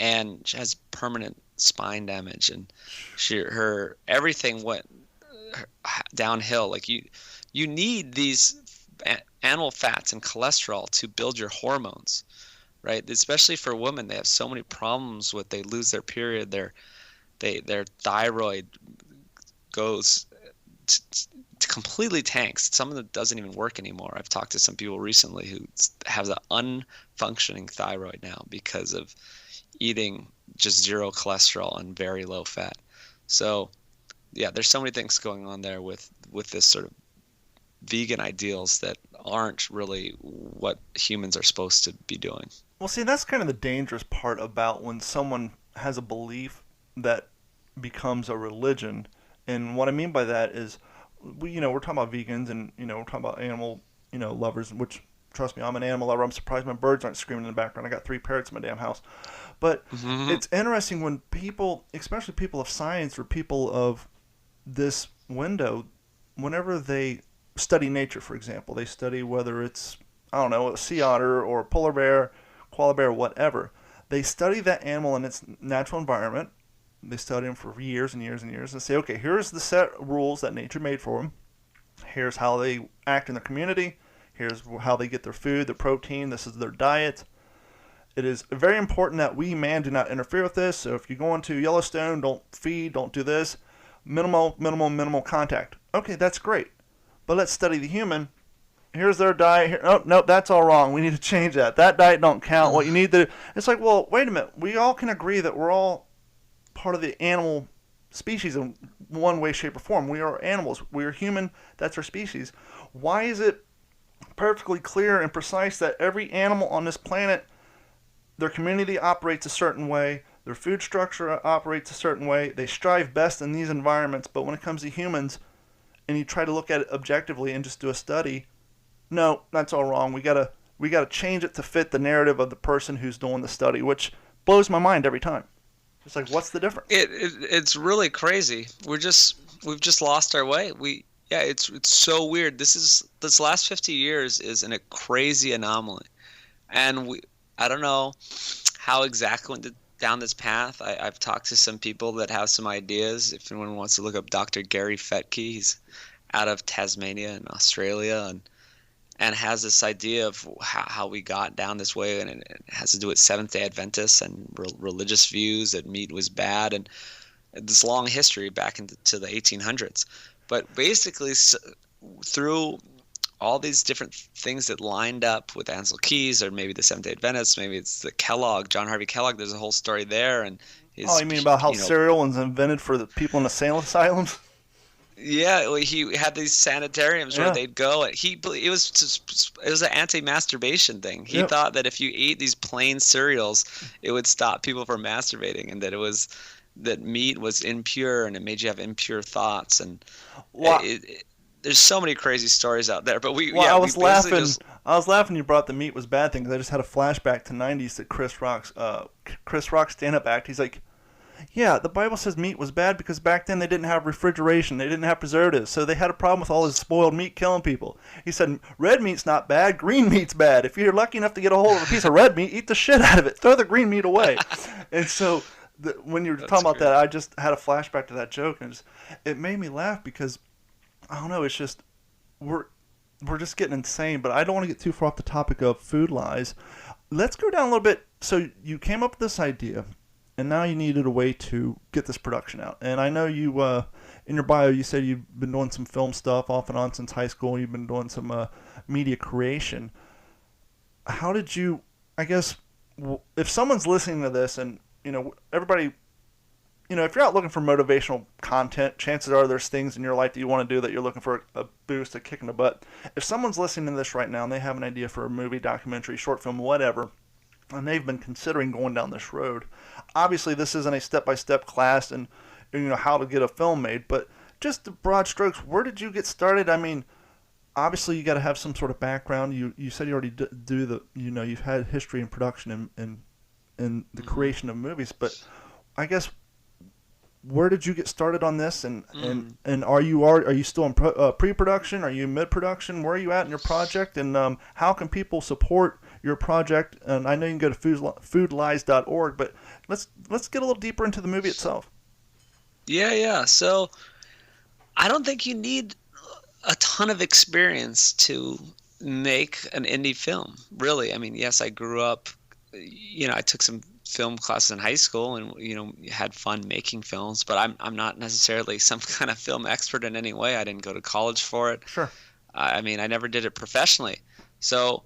And she has permanent spine damage, and her everything went downhill. Like you need these animal fats and cholesterol to build your hormones, right? Especially for women, they have so many problems with, they lose their period, their thyroid goes to completely tanks. Some of it doesn't even work anymore. I've talked to some people recently who have an unfunctioning thyroid now because of eating just zero cholesterol and very low fat. So yeah, there's so many things going on there with this sort of vegan ideals that aren't really what humans are supposed to be doing. Well, see, that's kind of the dangerous part about when someone has a belief that becomes a religion. And what I mean by that is, we're talking about vegans, and we're talking about animal, lovers. Which, trust me, I'm an animal lover. I'm surprised my birds aren't screaming in the background. I got 3 parrots in my damn house. But it's interesting when people, especially people of science or people of this window, whenever they study nature, for example, they study whether it's, I don't know, a sea otter or a polar bear, koala bear, whatever. They study that animal in its natural environment. They study them for years and years and years and say, okay, here's the set rules that nature made for them. Here's how they act in their community. Here's how they get their food, their protein. This is their diet. It is very important that we, man, do not interfere with this. So if you go into Yellowstone, don't feed, don't do this. Minimal contact. Okay, that's great. But let's study the human. Here's their diet. Here, oh, no, that's all wrong. We need to change that. That diet don't count. What you need to... It's like, well, wait a minute. We all can agree that we're all part of the animal species in one way, shape, or form. We are animals. We are human. That's our species. Why is it perfectly clear and precise that every animal on this planet, their community operates a certain way, their food structure operates a certain way, they strive best in these environments, but when it comes to humans, and you try to look at it objectively and just do a study, no, that's all wrong. We gotta change it to fit the narrative of the person who's doing the study, which blows my mind every time. It's like, what's the difference? It's really crazy. We've just lost our way. It's so weird. This last 50 years is a crazy anomaly, and I don't know how exactly went down this path. I've talked to some people that have some ideas. If anyone wants to look up Dr. Gary Fetke, he's out of Tasmania in Australia, and has this idea of how we got down this way, and it has to do with Seventh-day Adventists and religious views that meat was bad, and this long history back into the 1800s. But basically, through all these different things that lined up with Ansel Keys, or maybe the Seventh-day Adventists, maybe it's the John Harvey Kellogg. There's a whole story there, and you mean about how cereal was invented for the people in the sane asylums? Yeah, well, he had these sanitariums where they'd go. It was an anti-masturbation thing. He thought that if you ate these plain cereals, it would stop people from masturbating, and that meat was impure and it made you have impure thoughts. And there's so many crazy stories out there. But I was laughing you brought the meat was bad thing, because I just had a flashback to 90s to Chris Rock's stand-up act. He's like, yeah, the Bible says meat was bad because back then they didn't have refrigeration. They didn't have preservatives. So they had a problem with all this spoiled meat killing people. He said, red meat's not bad. Green meat's bad. If you're lucky enough to get a hold of a piece of red meat, eat the shit out of it. Throw the green meat away. And so when you were talking about that, I just had a flashback to that joke. And it made me laugh because, I don't know, it's just, we're just getting insane. But I don't want to get too far off the topic of food lies. Let's go down a little bit. So you came up with this idea, and now you needed a way to get this production out. And I know you, in your bio, you said you've been doing some film stuff off and on since high school. You've been doing some media creation. How did you, I guess, if someone's listening to this and, everybody, if you're out looking for motivational content, chances are there's things in your life that you want to do that you're looking for a boost, a kick in the butt. If someone's listening to this right now and they have an idea for a movie, documentary, short film, whatever, and they've been considering going down this road, obviously this isn't a step-by-step class and how to get a film made, but just the broad strokes, where did you get started? I mean, obviously you got to have some sort of background. You said you already do the, you've had history in production and the creation of movies, but I guess where did you get started on this? And are you still in pre-production? Are you mid-production? Where are you at in your project? And how can people support your project? And I know you can go to foodlies.org, but let's get a little deeper into the movie itself. Yeah. So I don't think you need a ton of experience to make an indie film, really. I mean, yes, I grew up, I took some film classes in high school and, had fun making films, but I'm not necessarily some kind of film expert in any way. I didn't go to college for it. Sure. I mean, I never did it professionally. So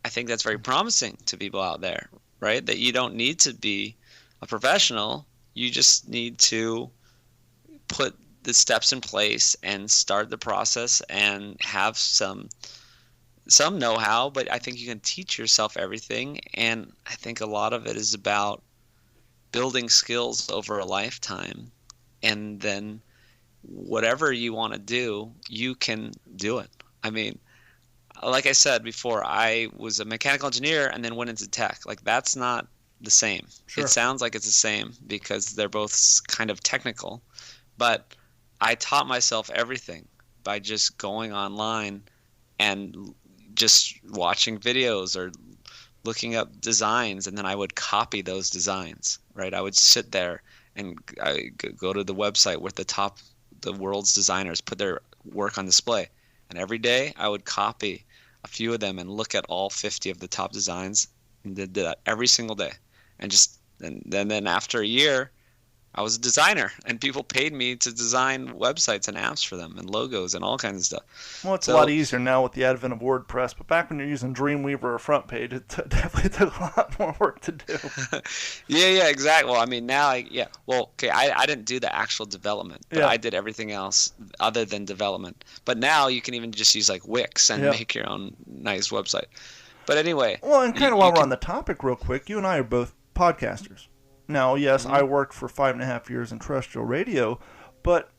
I think that's very promising to people out there, right? That you don't need to be a professional. You just need to put the steps in place and start the process and have some know-how, but I think you can teach yourself everything. And I think a lot of it is about building skills over a lifetime. And then whatever you want to do, you can do it. I mean, like I said before, I was a mechanical engineer and then went into tech. Like, that's not the same. Sure. It sounds like it's the same because they're both kind of technical, but I taught myself everything by just going online and just watching videos or looking up designs, and then I would copy those designs, right? I would sit there and I go to the website where the world's designers put their work on display, and every day I would copy a few of them and look at all 50 of the top designs, and did that every single day. And then after a year, I was a designer, and people paid me to design websites and apps for them and logos and all kinds of stuff. Well, it's a lot easier now with the advent of WordPress, but back when you're using Dreamweaver or FrontPage, it definitely took a lot more work to do. Yeah, exactly. Well, I mean, now, I didn't do the actual development, but I did everything else other than development. But now you can even just use like Wix and make your own nice website. But anyway. Well, and kind of while we're on the topic real quick, you and I are both podcasters. Now, yes, I worked for 5.5 years in terrestrial radio, but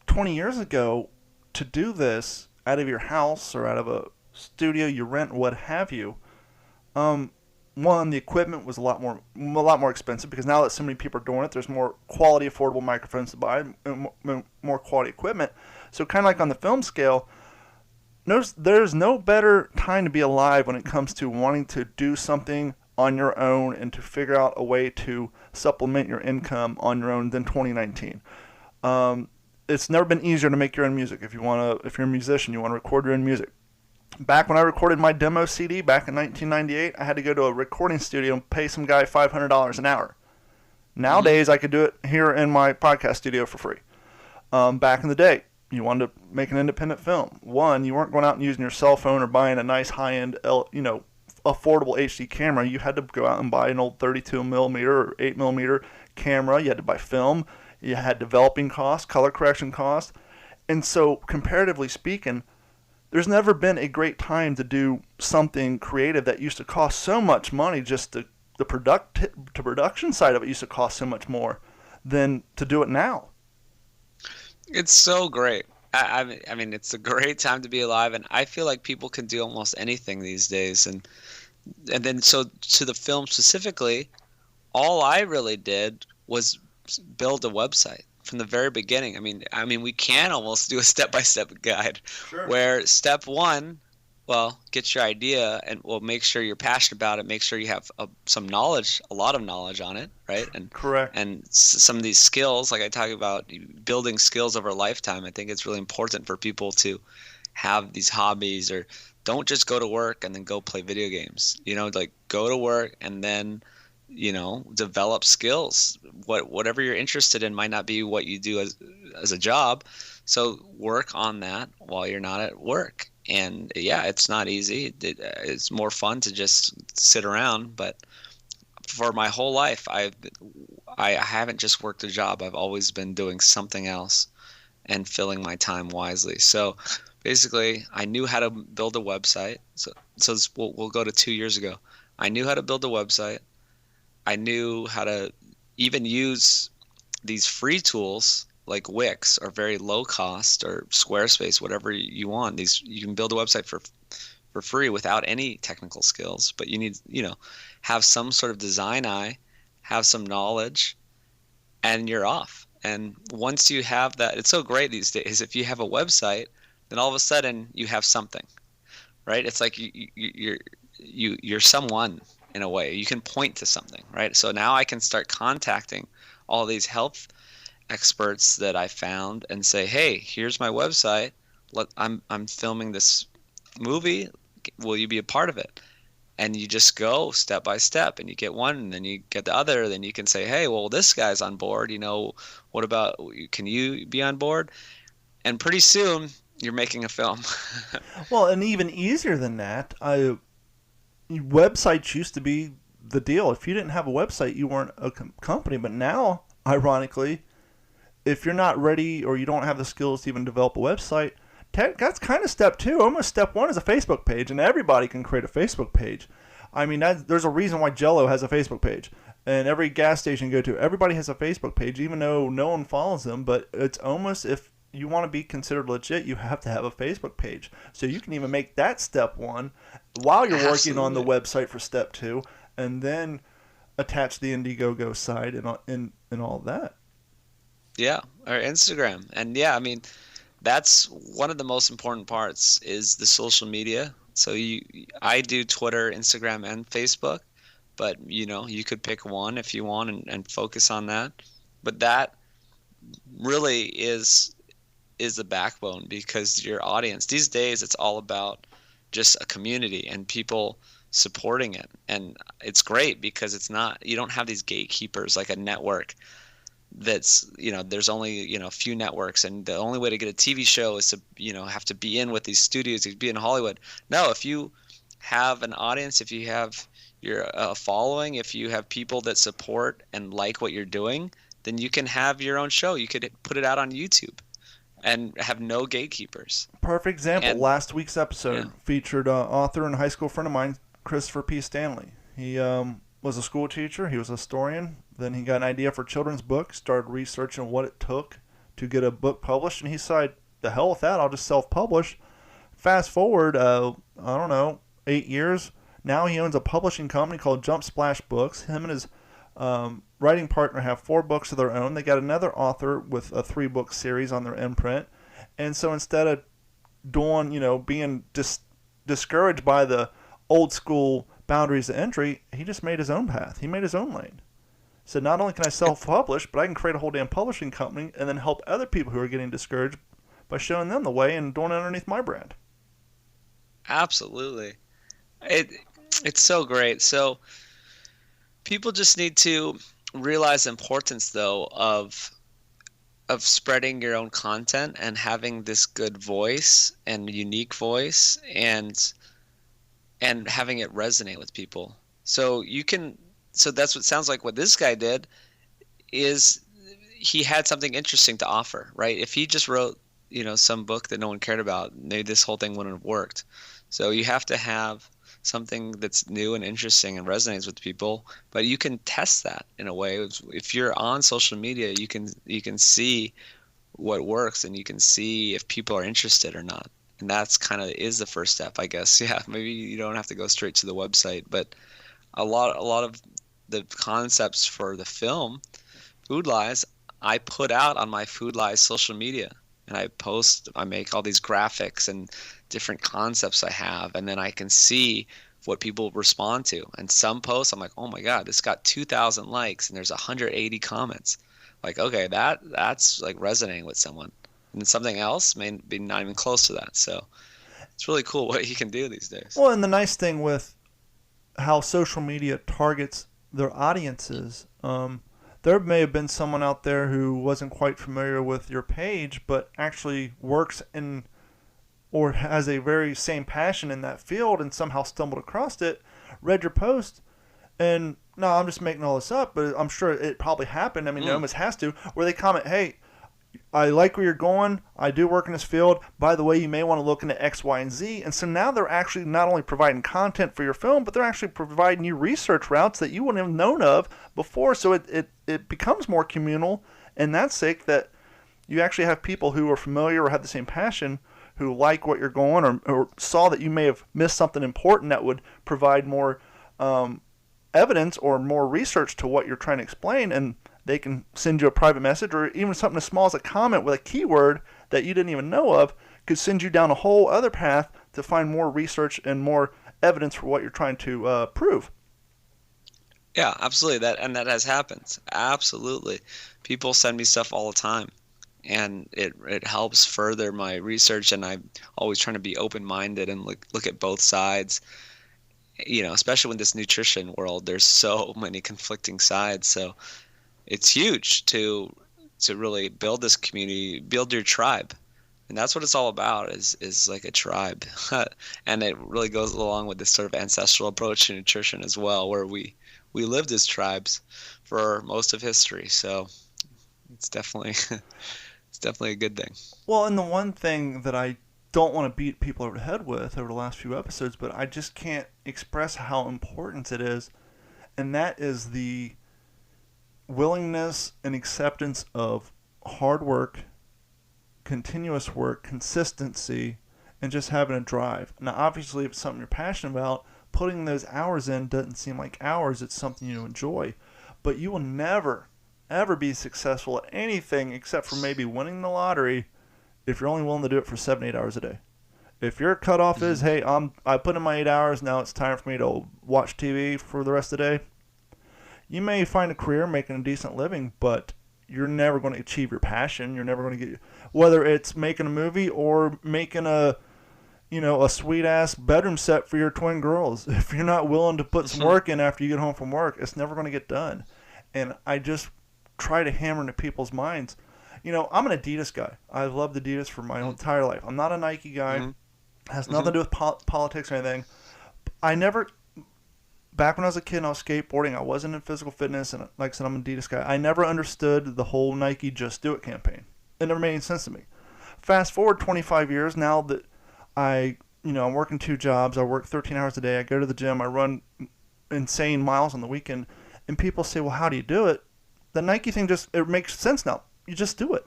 20 years ago, to do this out of your house or out of a studio you rent, what have you, the equipment was a lot more expensive, because now that so many people are doing it, there's more quality, affordable microphones to buy, and more quality equipment. So kind of like on the film scale, there's no better time to be alive when it comes to wanting to do something on your own and to figure out a way to supplement your income on your own than 2019. It's never been easier to make your own music. If you're a musician, you want to record your own music. Back when I recorded my demo CD back in 1998, I had to go to a recording studio and pay some guy $500 an hour. Nowadays, I could do it here in my podcast studio for free. Back in the day, you wanted to make an independent film. One, you weren't going out and using your cell phone or buying a nice high-end, affordable HD camera. You had to go out and buy an old 32mm or 8mm camera. You had to buy film. You had developing costs, color correction costs. And so, comparatively speaking, there's never been a great time to do something creative that used to cost so much money. Just the production side of it used to cost so much more than to do it now. It's so great. I mean, it's a great time to be alive, and I feel like people can do almost anything these days. And then, so to the film specifically, all I really did was build a website from the very beginning. I mean, we can almost do a step-by-step guide. Sure. Where step one, get your idea, and make sure you're passionate about it. Make sure you have some knowledge, a lot of knowledge on it, right? And correct. And some of these skills, like I talk about, building skills over a lifetime. I think it's really important for people to have these hobbies, or don't just go to work and then go play video games. Like, go to work and then, develop skills. Whatever you're interested in might not be what you do as a job. So work on that while you're not at work. And it's not easy. It's more fun to just sit around. But for my whole life, I haven't just worked a job. I've always been doing something else and filling my time wisely. So basically, I knew how to build a website. So we'll go to 2 years ago. I knew how to build a website. I knew how to even use these free tools like Wix, or very low cost, or Squarespace, whatever you want. You can build a website for free without any technical skills, but you need, have some sort of design eye, have some knowledge, and you're off. And once you have that, it's so great these days. If you have a website, then all of a sudden you have something, right? It's like you're someone in a way. You can point to something, right? So now I can start contacting all these health experts that I found and say, hey, here's my website. I'm filming this movie. Will you be a part of it? And you just go step by step, and you get one, and then you get the other. Then you can say, hey, well, this guy's on board. What about, can you be on board? And pretty soon you're making a film. Well, and even easier than that, websites used to be the deal. If you didn't have a website, you weren't a company. But now, ironically, if you're not ready or you don't have the skills to even develop a website, that's kind of step 2. Almost step 1 is a Facebook page, and everybody can create a Facebook page. I mean, there's a reason why Jell-O has a Facebook page, and every gas station you go to, everybody has a Facebook page, even though no one follows them. But it's almost, if you want to be considered legit, you have to have a Facebook page. So you can even make that step 1 while you're working on the website for step 2, and then attach the Indiegogo site and all that. Yeah, or Instagram. And yeah, I mean, that's one of the most important parts is the social media. So I do Twitter, Instagram, and Facebook, but you could pick one if you want and focus on that. But that really is the backbone, because your audience these days, it's all about just a community and people supporting it. And it's great because you don't have these gatekeepers like a network that's, there's only, a few networks, and the only way to get a TV show is to, have to be in with these studios, to be in Hollywood. No, if you have an audience, if you have your following, if you have people that support and like what you're doing, then you can have your own show. You could put it out on YouTube and have no gatekeepers. Perfect example. Last week's episode featured author and high school friend of mine, Christopher P. Stanley. He was a school teacher. He was a historian. Then he got an idea for a children's book, started researching what it took to get a book published, and he decided, the hell with that, I'll just self-publish. Fast forward, 8 years. Now he owns a publishing company called Jump Splash Books. Him and his writing partner have 4 books of their own. They got another author with a 3-book series on their imprint. And so instead of being discouraged by the old school boundaries of entry, he just made his own path. He made his own lane. So not only can I self-publish, but I can create a whole damn publishing company and then help other people who are getting discouraged by showing them the way and doing it underneath my brand. Absolutely. It's so great. So people just need to realize the importance, though, of spreading your own content and having this good voice and unique voice and having it resonate with people. So that's what sounds like what this guy did is he had something interesting to offer, right? If he just wrote, some book that no one cared about, maybe this whole thing wouldn't have worked. So you have to have something that's new and interesting and resonates with people, but you can test that in a way. If you're on social media, you can see what works, and you can see if people are interested or not. And that's kind of is the first step, I guess. Yeah, maybe you don't have to go straight to the website, but a lot of the concepts for the film Food Lies, I put out on my Food Lies social media, and I make all these graphics and different concepts I have, and then I can see what people respond to. And some posts I'm like, oh my god, this got 2,000 likes and there's 180 comments. Like, okay, that's like resonating with someone. And then something else may be not even close to that. So it's really cool what you can do these days. Well, and the nice thing with how social media targets their audiences, there may have been someone out there who wasn't quite familiar with your page, but actually works in or has a very same passion in that field and somehow stumbled across it, read your post, and no, I'm just making all this up, but I'm sure it probably happened. I mean, it almost has to, where they comment, hey, I like where you're going. I do work in this field. By the way, you may want to look into X, Y, and Z. And so now they're actually not only providing content for your film, but they're actually providing you research routes that you wouldn't have known of before. So it becomes more communal in that sake that you actually have people who are familiar or have the same passion who like what you're going or saw that you may have missed something important that would provide more evidence or more research to what you're trying to explain. And they can send you a private message, or even something as small as a comment with a keyword that you didn't even know of could send you down a whole other path to find more research and more evidence for what you're trying to prove. Yeah, absolutely. That has happened. Absolutely. People send me stuff all the time, and it helps further my research, and I'm always trying to be open-minded and look at both sides. Especially in this nutrition world, there's so many conflicting sides. So it's huge to really build this community, build your tribe. And that's what it's all about is like a tribe. And it really goes along with this sort of ancestral approach to nutrition as well, where we lived as tribes for most of history. So it's definitely a good thing. Well, and the one thing that I don't want to beat people over the head with over the last few episodes, but I just can't express how important it is, and that is the willingness and acceptance of hard work, continuous work, consistency, and just having a drive. Now, obviously, if it's something you're passionate about, putting those hours in doesn't seem like hours. It's something you enjoy. But you will never, ever be successful at anything except for maybe winning the lottery if you're only willing to do it for 7-8 hours a day. If your cutoff is, hey, I put in my 8 hours, now it's time for me to watch TV for the rest of the day, you may find a career making a decent living, but you're never going to achieve your passion. You're never going to get, whether it's making a movie or making a sweet-ass bedroom set for your twin girls. If you're not willing to put some work in after you get home from work, it's never going to get done. And I just try to hammer into people's minds. I'm an Adidas guy. I've loved Adidas for my entire life. I'm not a Nike guy. Mm-hmm. Has nothing to do with politics or anything. Back when I was a kid and I was skateboarding, I wasn't in physical fitness, and like I said, I'm an Adidas guy. I never understood the whole Nike Just Do It campaign. It never made any sense to me. Fast forward 25 years, now that I'm working 2 jobs, I work 13 hours a day, I go to the gym, I run insane miles on the weekend, and people say, well, how do you do it? The Nike thing it makes sense now. You just do it.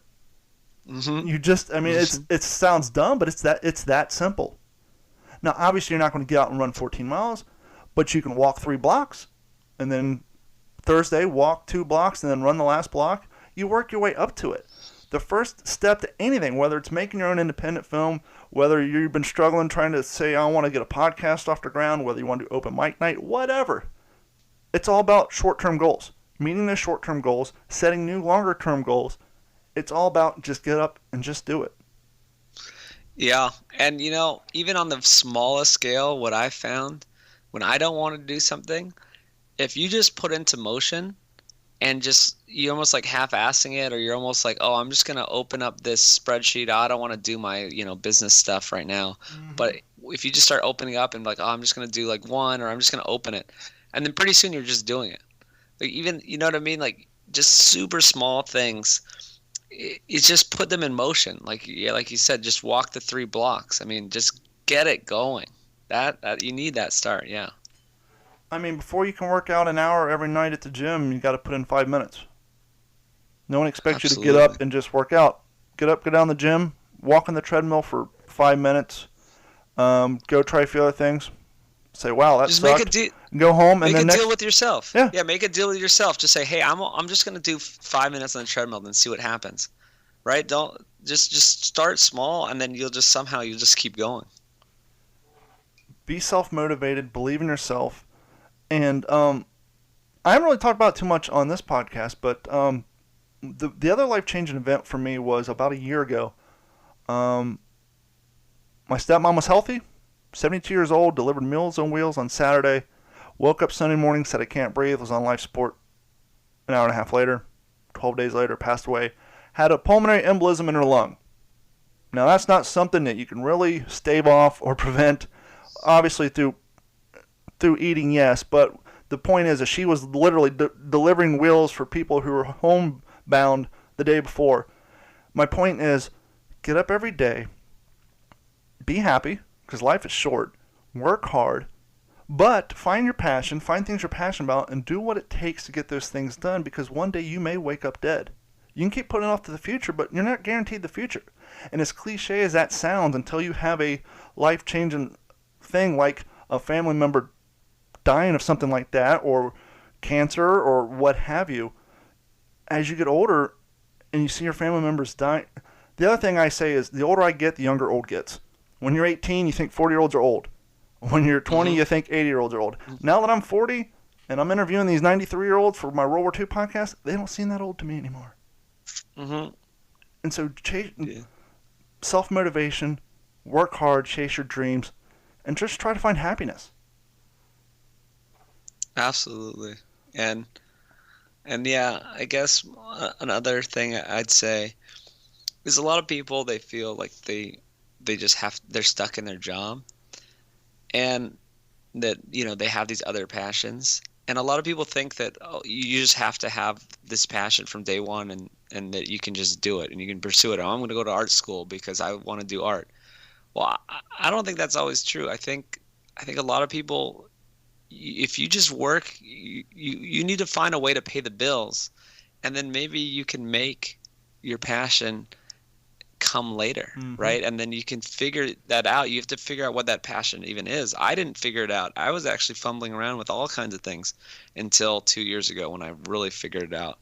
Mm-hmm. It sounds dumb, but it's that simple. Now, obviously, you're not going to get out and run 14 miles, but you can walk 3 blocks, and then Thursday, walk 2 blocks, and then run the last block. You work your way up to it. The first step to anything, whether it's making your own independent film, whether you've been struggling trying to say, I want to get a podcast off the ground, whether you want to do open mic night, whatever. It's all about short-term goals. Meeting those short-term goals, setting new longer-term goals. It's all about just get up and just do it. Yeah, and even on the smallest scale, what I found when I don't want to do something, if you just put into motion and you're almost like half-assing it, or you're almost like, oh, I'm just going to open up this spreadsheet. I don't want to do my, business stuff right now. Mm-hmm. But if you just start opening up and like, oh, I'm just going to do like one, or I'm just going to open it. And then pretty soon you're just doing it. Like even, you know what I mean? Like just super small things. It's just put them in motion. Like you said, just walk the 3 blocks. I mean, just get it going. That you need that start. Yeah. I mean, before you can work out an hour every night at the gym, you got to put in 5 minutes. No one expects Absolutely. You to get up and just work out. Get up, go down the gym, walk on the treadmill for 5 minutes, go try a few other things. Say, wow, that just sucked. Go home and then make a deal with yourself. Yeah, make a deal with yourself. Just say, hey, I'm just gonna do 5 minutes on the treadmill and see what happens. Right? Don't just start small, and then you'll just keep going. Be self-motivated, believe in yourself, and I haven't really talked about it too much on this podcast, but the other life-changing event for me was about a year ago. My stepmom was healthy. 72 years old, delivered Meals on Wheels on Saturday, woke up Sunday morning, said I can't breathe, was on life support. An hour and a half later, 12 days later, passed away, had a pulmonary embolism in her lung. Now that's not something that you can really stave off or prevent, obviously through eating, yes, but the point is that she was literally delivering wheels for people who were homebound the day before. My point is, get up every day, be happy, because life is short, work hard, but find your passion, find things you're passionate about, and do what it takes to get those things done, because one day you may wake up dead. You can keep putting it off to the future, but you're not guaranteed the future. And as cliche as that sounds, until you have a life-changing thing like a family member dying of something like that, or cancer, or what have you, as you get older and you see your family members die, the other thing I say is the older I get, the younger old gets. When you're 18, you think 40-year-olds are old. When you're 20, you think 80-year-olds are old. Now that I'm 40 and I'm interviewing these 93-year-olds for my World War II podcast, they don't seem that old to me anymore. Mm-hmm. And so self-motivation, work hard, chase your dreams, and just try to find happiness. Absolutely. And yeah, I guess another thing I'd say is a lot of people, they feel like they're stuck in their job, and that, they have these other passions. And a lot of people think that, oh, you just have to have this passion from day one, and that you can just do it and you can pursue it. Oh, I'm going to go to art school because I want to do art. Well, I don't think that's always true. I think a lot of people, if you just work, you need to find a way to pay the bills, and then maybe you can make your passion come later, right? And then you can figure that out. You have to figure out what that passion even is. I didn't figure it out. I was actually fumbling around with all kinds of things until 2 years ago when I really figured it out.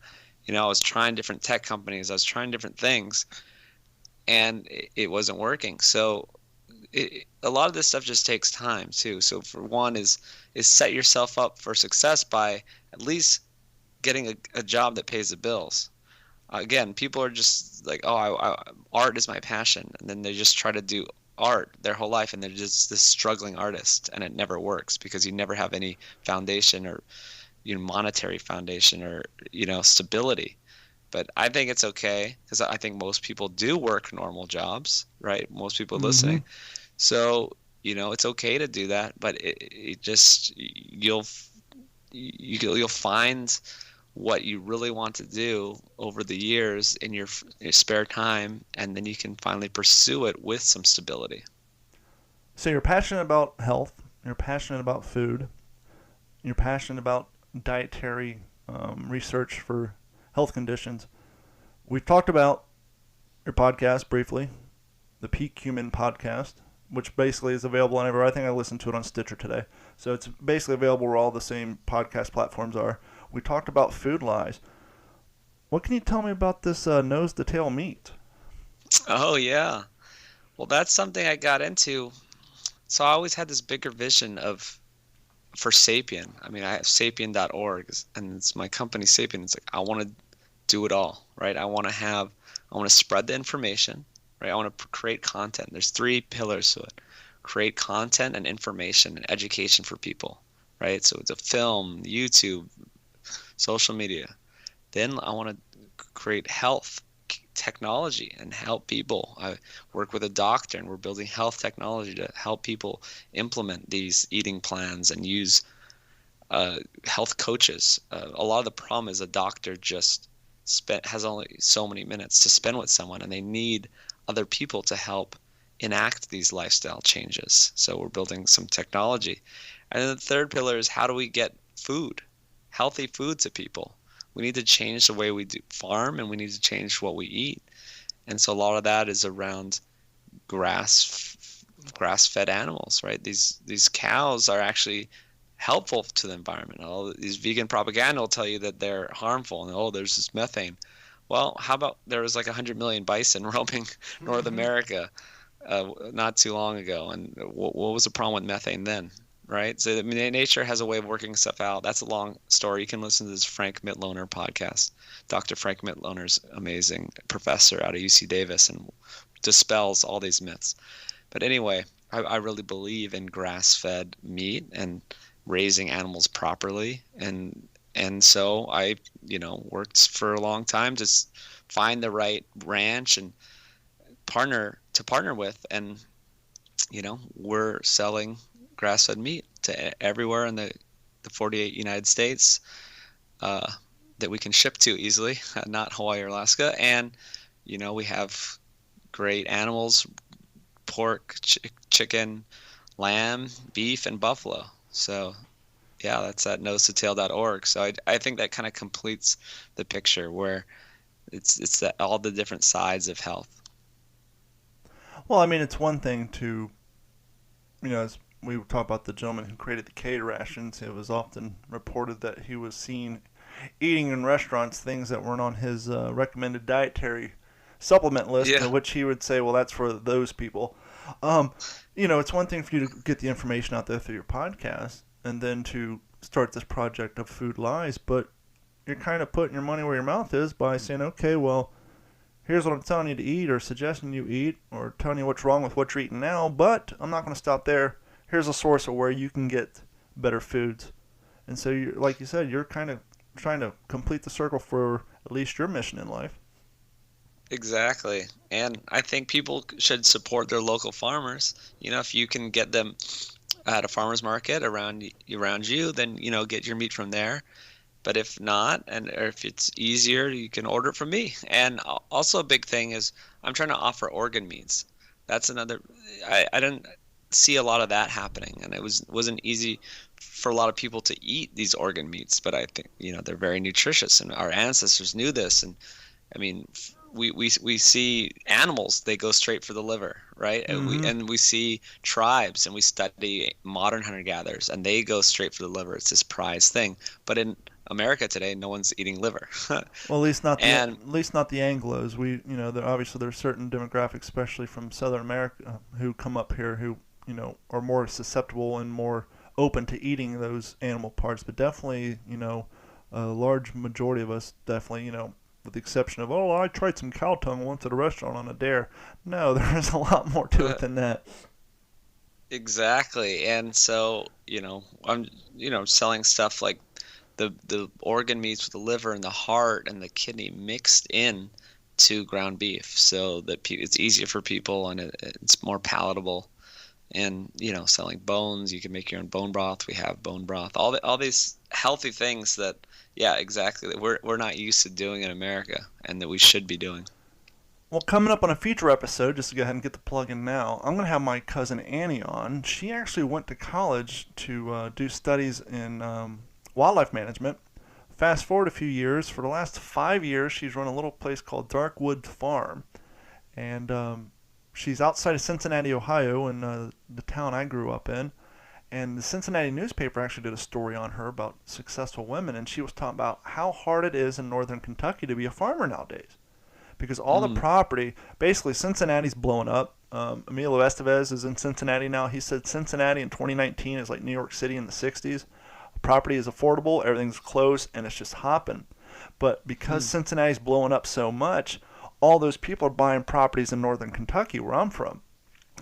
I was trying different tech companies. I was trying different things, and it wasn't working. So a lot of this stuff just takes time too. So for one is set yourself up for success by at least getting a job that pays the bills. Again, people are just like, oh, art is my passion, and then they just try to do art their whole life, and they're just this struggling artist, and it never works because you never have any foundation or monetary foundation or stability. But I think it's okay because I think most people do work normal jobs, right? Most people listening. So, it's okay to do that, but it just, you'll find what you really want to do over the years in your spare time, and then you can finally pursue it with some stability. So you're passionate about health, you're passionate about food, you're passionate about dietary research for health conditions. We've talked about your podcast briefly, the Peak Human podcast, which basically is available on everywhere. I think I listened to it on Stitcher today. So it's basically available where all the same podcast platforms are. We talked about food lies. What can you tell me about this nose to tail meat? Oh, yeah. Well, that's something I got into. So I always had this bigger vision for Sapien. I mean, I have sapien.org, and it's my company Sapien. It's like, I want to do it all, right? I want to spread the information, right? I want to create content. There's 3 pillars to it. Create content and information and education for people, right? So it's a film, YouTube, social media. Then I want to create health technology and help people. I work with a doctor, and we're building health technology to help people implement these eating plans and use health coaches. A lot of the problem is a doctor just has only so many minutes to spend with someone, and they need other people to help enact these lifestyle changes. So we're building some technology. And then the third pillar is, how do we get food, healthy food, to people? We need to change the way we do farm, and we need to change what we eat. And so a lot of that is around grass-fed animals, right? These cows are actually helpful to the environment. All these vegan propaganda will tell you that they're harmful, and there's this methane. Well, how about there was like 100 million bison roaming North America not too long ago, and what was the problem with methane then? Right? So nature has a way of working stuff out. That's a long story. You can listen to this Frank Mitloehner podcast. Dr. Frank Mitloehner's amazing professor out of UC Davis and dispels all these myths. But anyway, I really believe in grass-fed meat and raising animals properly. And so I, worked for a long time to find the right ranch and partner with. And, we're selling grass-fed meat to everywhere in the 48 United States that we can ship to easily, not Hawaii or Alaska. And, we have great animals, pork, chicken, lamb, beef, and buffalo. So, yeah, that's at nosetotatail.org. So I think that kind of completes the picture where it's that all the different sides of health. Well, I mean, it's one thing to, as we talk about the gentleman who created the K rations, it was often reported that he was seen eating in restaurants things that weren't on his recommended dietary supplement list, Yeah. which he would say, well, that's for those people. Um, it's one thing for you to get the information out there through your podcast and then to start this project of Food Lies, but you're kind of putting your money where your mouth is by saying, okay, well, here's what I'm telling you to eat or suggesting you eat or telling you what's wrong with what you're eating now, but I'm not going to stop there. Here's a source of where you can get better foods. And so, like you said, you're kind of trying to complete the circle for at least your mission in life. Exactly. And I think people should support their local farmers. If you can get them at a farmer's market around you, then, get your meat from there. But if not, or if it's easier, you can order it from me. And also a big thing is I'm trying to offer organ meats. That's another, I didn't see a lot of that happening. And it wasn't easy for a lot of people to eat these organ meats, but I think, they're very nutritious, and our ancestors knew this. And I mean, we see animals, they go straight for the liver, right? Mm-hmm. And we see tribes, and we study modern hunter-gatherers, and they go straight for the liver. It's this prized thing. But in America today, no one's eating liver. Well, at least not the Anglos. Obviously there's certain demographics, especially from Southern America, who come up here who are more susceptible and more open to eating those animal parts. But definitely, a large majority of us definitely, with the exception of, I tried some cow tongue once at a restaurant on a dare. No, there's a lot more to it than that. Exactly. And so, I'm, selling stuff like the organ meats with the liver and the heart and the kidney mixed in to ground beef, so that it's easier for people and it's more palatable. And selling bones, you can make your own bone broth. We have bone broth, all these healthy things that, yeah, exactly, that we're not used to doing in America, and that we should be doing. Well, coming up on a future episode, just to go ahead and get the plug in now, I'm going to have my cousin Annie on. She actually went to college to do studies in wildlife management. Fast forward a few years, for the last 5 years, she's run a little place called Darkwood Farm. And she's outside of Cincinnati, Ohio, in the town I grew up in. And the Cincinnati newspaper actually did a story on her about successful women, and she was talking about how hard it is in northern Kentucky to be a farmer nowadays. Because all the property, basically Cincinnati's blowing up. Emilio Estevez is in Cincinnati now. He said Cincinnati in 2019 is like New York City in the 60s. Property is affordable, everything's close, and it's just hopping. But because Cincinnati's blowing up so much, all those people are buying properties in northern Kentucky, where I'm from.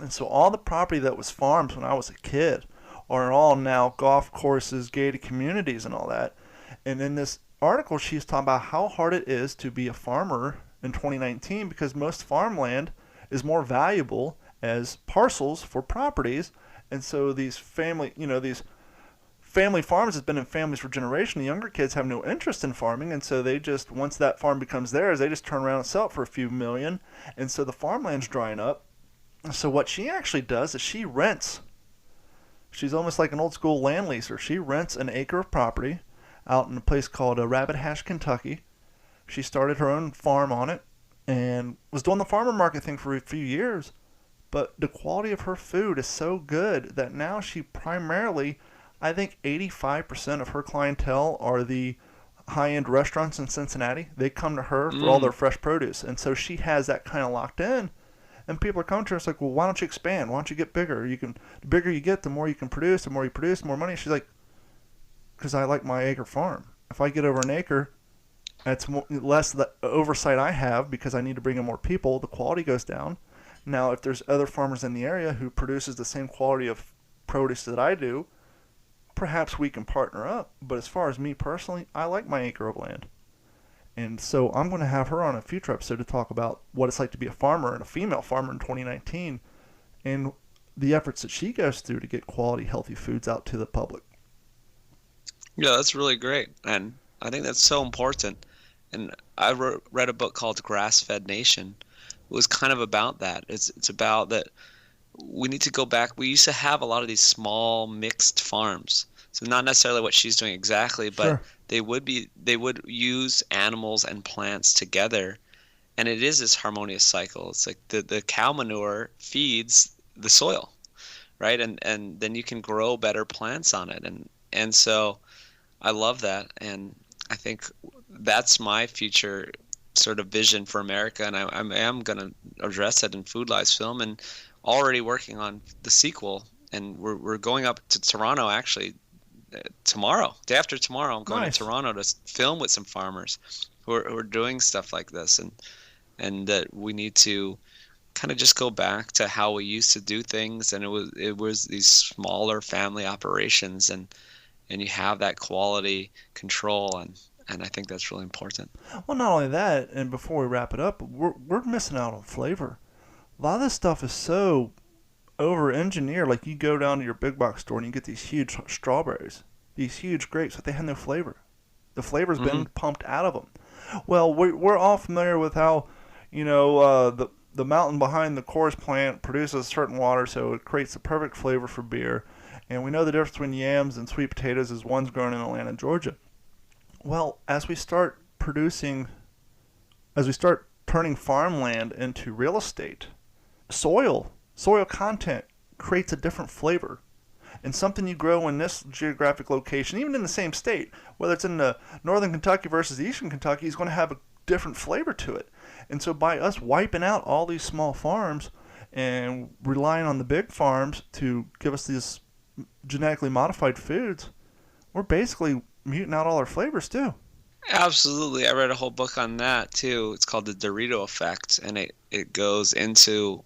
And so all the property that was farms when I was a kid are all now golf courses, gated communities, and all that. And in this article, she's talking about how hard it is to be a farmer in 2019, because most farmland is more valuable as parcels for properties. And so these family farms has been in families for generations. The younger kids have no interest in farming, and so they just, once that farm becomes theirs, they just turn around and sell it for a few million. And so the farmland's drying up. So what she actually does is she rents. She's almost like an old school land leaser. She rents an acre of property out in a place called Rabbit Hash, Kentucky. She started her own farm on it and was doing the farmer market thing for a few years. But the quality of her food is so good that now she primarily, I think 85% of her clientele are the high-end restaurants in Cincinnati. They come to her for all their fresh produce. And so she has that kind of locked in. And people are coming to her, it's like, well, why don't you expand? Why don't you get bigger? The bigger you get, the more you can produce. The more you produce, the more money. She's like, because I like my acre farm. If I get over an acre, it's less the oversight I have because I need to bring in more people. The quality goes down. Now, if there's other farmers in the area who produces the same quality of produce that I do, perhaps we can partner up. But as far as me personally, I like my acre of land. And so I'm going to have her on a future episode to talk about what it's like to be a farmer and a female farmer in 2019 and the efforts that she goes through to get quality, healthy foods out to the public. Yeah, that's really great. And I think that's so important. And I read a book called Grass-Fed Nation. It was kind of about that. It's about that we need to go back. We used to have a lot of these small mixed farms. So not necessarily what she's doing exactly, but Sure. they would use animals and plants together, and it is this harmonious cycle. It's like the cow manure feeds the soil, right? And then you can grow better plants on it. And so I love that. And I think that's my future sort of vision for America, and I am going to address it in Food Lies film, and already working on the sequel. And we're going up to Toronto actually tomorrow, day after tomorrow. I'm going Nice. to Toronto to film with some farmers who are doing stuff like this, and that we need to kind of just go back to how we used to do things, and it was these smaller family operations, and you have that quality control, and I think that's really important. Well, not only that, and before we wrap it up, we're missing out on flavor. A lot of this stuff is so over-engineered. Like you go down to your big box store and you get these huge strawberries, these huge grapes, but they have no flavor. The flavor's been pumped out of them. Well, we're all familiar with how, the mountain behind the Coors plant produces certain water, so it creates the perfect flavor for beer. And we know the difference between yams and sweet potatoes is one's grown in Atlanta, Georgia. Well, as we start turning farmland into real estate, soil content creates a different flavor. And something you grow in this geographic location, even in the same state, whether it's in the northern Kentucky versus eastern Kentucky, is going to have a different flavor to it. And so by us wiping out all these small farms and relying on the big farms to give us these genetically modified foods, we're basically muting out all our flavors too. Absolutely. I read a whole book on that too. It's called The Dorito Effect, and it goes into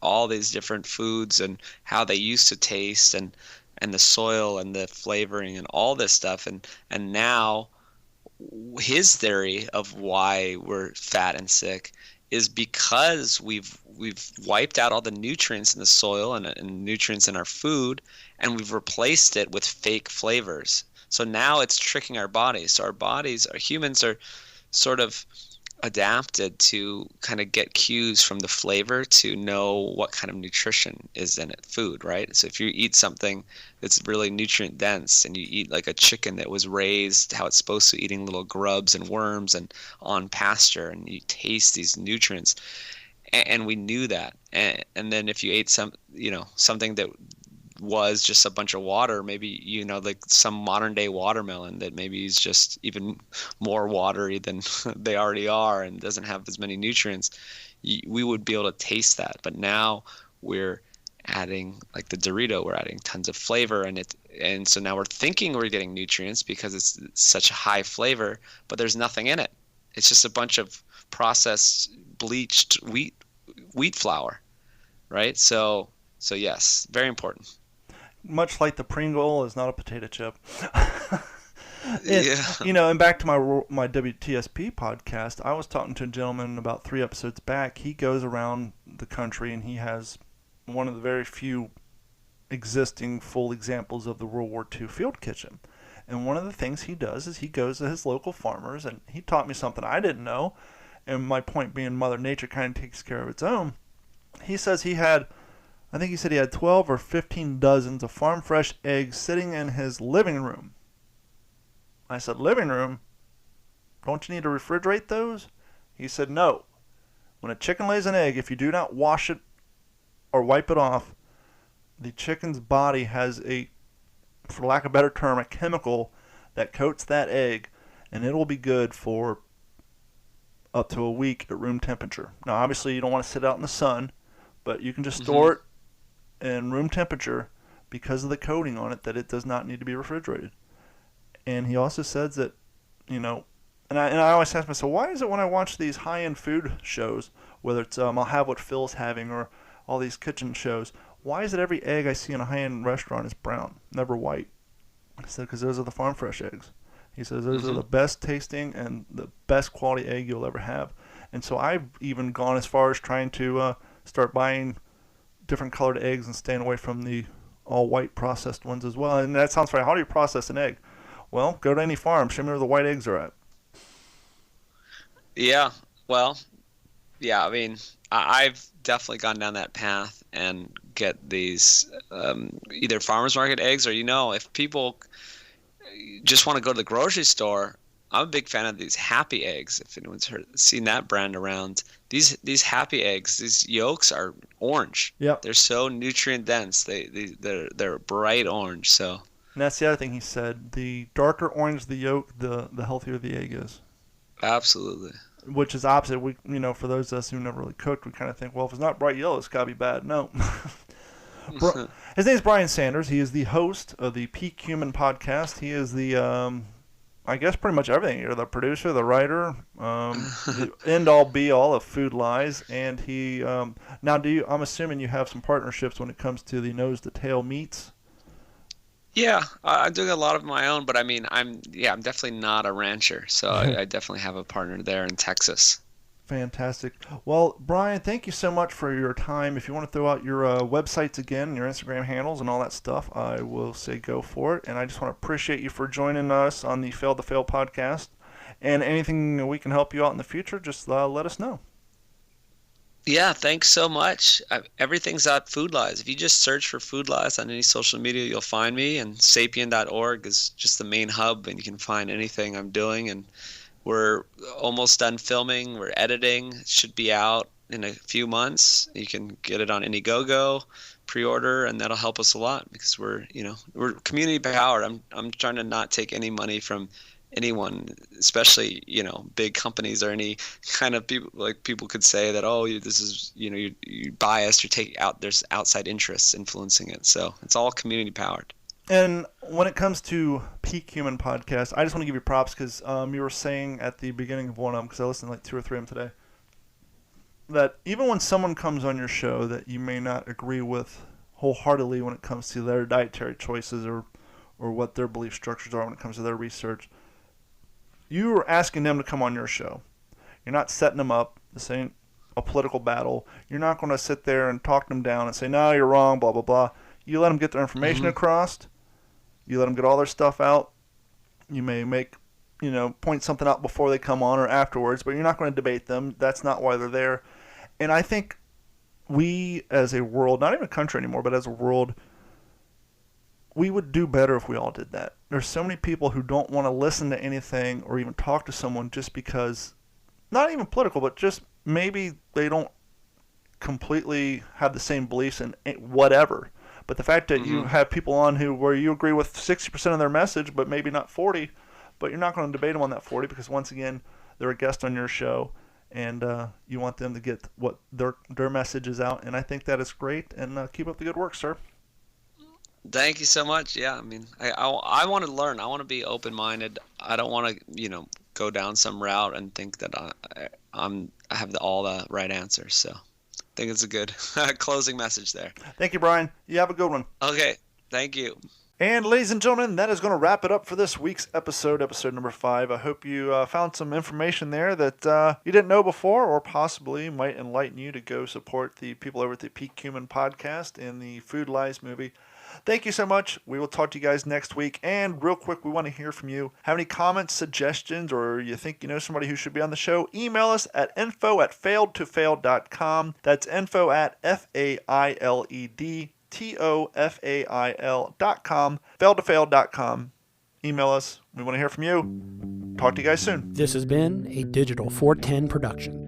all these different foods and how they used to taste, and the soil and the flavoring and all this stuff, and now his theory of why we're fat and sick is because we've wiped out all the nutrients in the soil and nutrients in our food, and we've replaced it with fake flavors. So now it's tricking our bodies. So our humans are sort of adapted to kind of get cues from the flavor to know what kind of nutrition is in it, food, right? So if you eat something that's really nutrient dense, and you eat like a chicken that was raised how it's supposed to, eating little grubs and worms and on pasture, and you taste these nutrients, and we knew that. And then if you ate something that was just a bunch of water, maybe like some modern day watermelon that maybe is just even more watery than they already are and doesn't have as many nutrients, we would be able to taste that. But now we're adding, like the Dorito, we're adding tons of flavor, and so now we're thinking we're getting nutrients because it's such a high flavor, but there's nothing in it. It's just a bunch of processed bleached wheat flour, right? So yes, very important. Much like the Pringle is not a potato chip. Yeah. And back to my WTSP podcast, I was talking to a gentleman about 3 episodes back. He goes around the country, and he has one of the very few existing full examples of the World War II field kitchen. And one of the things he does is he goes to his local farmers, and he taught me something I didn't know. And my point being, Mother Nature kind of takes care of its own. He says I think he said he had 12 or 15 dozens of farm fresh eggs sitting in his living room. I said, living room? Don't you need to refrigerate those? He said, no. When a chicken lays an egg, if you do not wash it or wipe it off, the chicken's body has for lack of a better term, a chemical that coats that egg, and it will be good for up to a week at room temperature. Now, obviously, you don't want to sit out in the sun, but you can just store it in room temperature because of the coating on it, that it does not need to be refrigerated. And he also says that, and I always ask myself, why is it when I watch these high-end food shows, whether it's I'll Have What Phil's Having or all these kitchen shows, why is it every egg I see in a high-end restaurant is brown, never white? I said, because those are the farm fresh eggs. He says those are the best tasting and the best quality egg you'll ever have. And so I've even gone as far as trying to start buying different colored eggs and staying away from the all white processed ones as well. And that sounds funny. How do you process an egg? Well, go to any farm. Show me where the white eggs are at. Yeah. Well, yeah. I mean, I've definitely gone down that path and get these either farmers market eggs, or if people just want to go to the grocery store, I'm a big fan of these Happy eggs. If anyone's seen that brand around, these Happy eggs, these yolks are orange. Yep. They're so nutrient dense. They're bright orange. So And that's the other thing he said. The darker orange the yolk, the healthier the egg is. Absolutely. Which is opposite. We, for those of us who never really cooked, we kind of think, well, if it's not bright yellow, it's got to be bad. No. His name is Brian Sanders. He is the host of the Peak Human podcast. He is the, I guess, pretty much everything. You're the producer, the writer, the end-all, be-all of Food Lies. And he, now, I'm assuming you have some partnerships when it comes to the nose-to-tail meats. Yeah, I'm doing a lot of my own, but I mean, I'm definitely not a rancher, so I definitely have a partner there in Texas. Fantastic. Well, Brian, thank you so much for your time. If you want to throw out your websites again, your Instagram handles and all that stuff, I will say go for it. And I just want to appreciate you for joining us on the Fail to Fail podcast. And anything we can help you out in the future, just let us know. Yeah, thanks so much. Everything's at Food Lies. If you just search for Food Lies on any social media, you'll find me. And sapien.org is just the main hub, and you can find anything I'm doing. And we're almost done filming. We're editing. It should be out in a few months. You can get it on Indiegogo, pre-order, and that'll help us a lot because we're community powered. I'm trying to not take any money from anyone, especially big companies or any kind of people. Like people could say that, oh, this is you biased or take out. There's outside interests influencing it. So it's all community powered. And when it comes to Peak Human podcast, I just want to give you props because you were saying at the beginning of one of them, because I listened to like 2 or 3 of them today, that even when someone comes on your show that you may not agree with wholeheartedly when it comes to their dietary choices or what their belief structures are when it comes to their research, you are asking them to come on your show. You're not setting them up. This ain't a political battle. You're not going to sit there and talk them down and say, no, you're wrong, blah, blah, blah. You let them get their information across. You let them get all their stuff out. You may point something out before they come on or afterwards, but you're not going to debate them. That's not why they're there. And I think we as a world, not even a country anymore, but as a world, we would do better if we all did that. There's so many people who don't want to listen to anything or even talk to someone just because, not even political, but just maybe they don't completely have the same beliefs in whatever. But the fact that you have people on where you agree with 60% of their message, but maybe not 40, but you're not going to debate them on that 40 because once again, they're a guest on your show, and you want them to get what their message is out. And I think that is great. And keep up the good work, sir. Thank you so much. Yeah, I mean, I want to learn. I want to be open-minded. I don't want to, go down some route and think that I have all the right answers. So I think it's a good closing message there. Thank you, Brian. You have a good one. Okay, thank you. And ladies and gentlemen, that is going to wrap it up for this week's episode number 5. I hope you found some information there that you didn't know before or possibly might enlighten you to go support the people over at the Peak Human podcast and the Food Lies movie. Thank you so much. We will talk to you guys next week. And real quick, we want to hear from you. Have any comments, suggestions, or you think you know somebody who should be on the show? Email us at info@failedtofail.com. That's info@failedtofail.com. Failedtofail.com. Email us. We want to hear from you. Talk to you guys soon. This has been a Digital 410 production.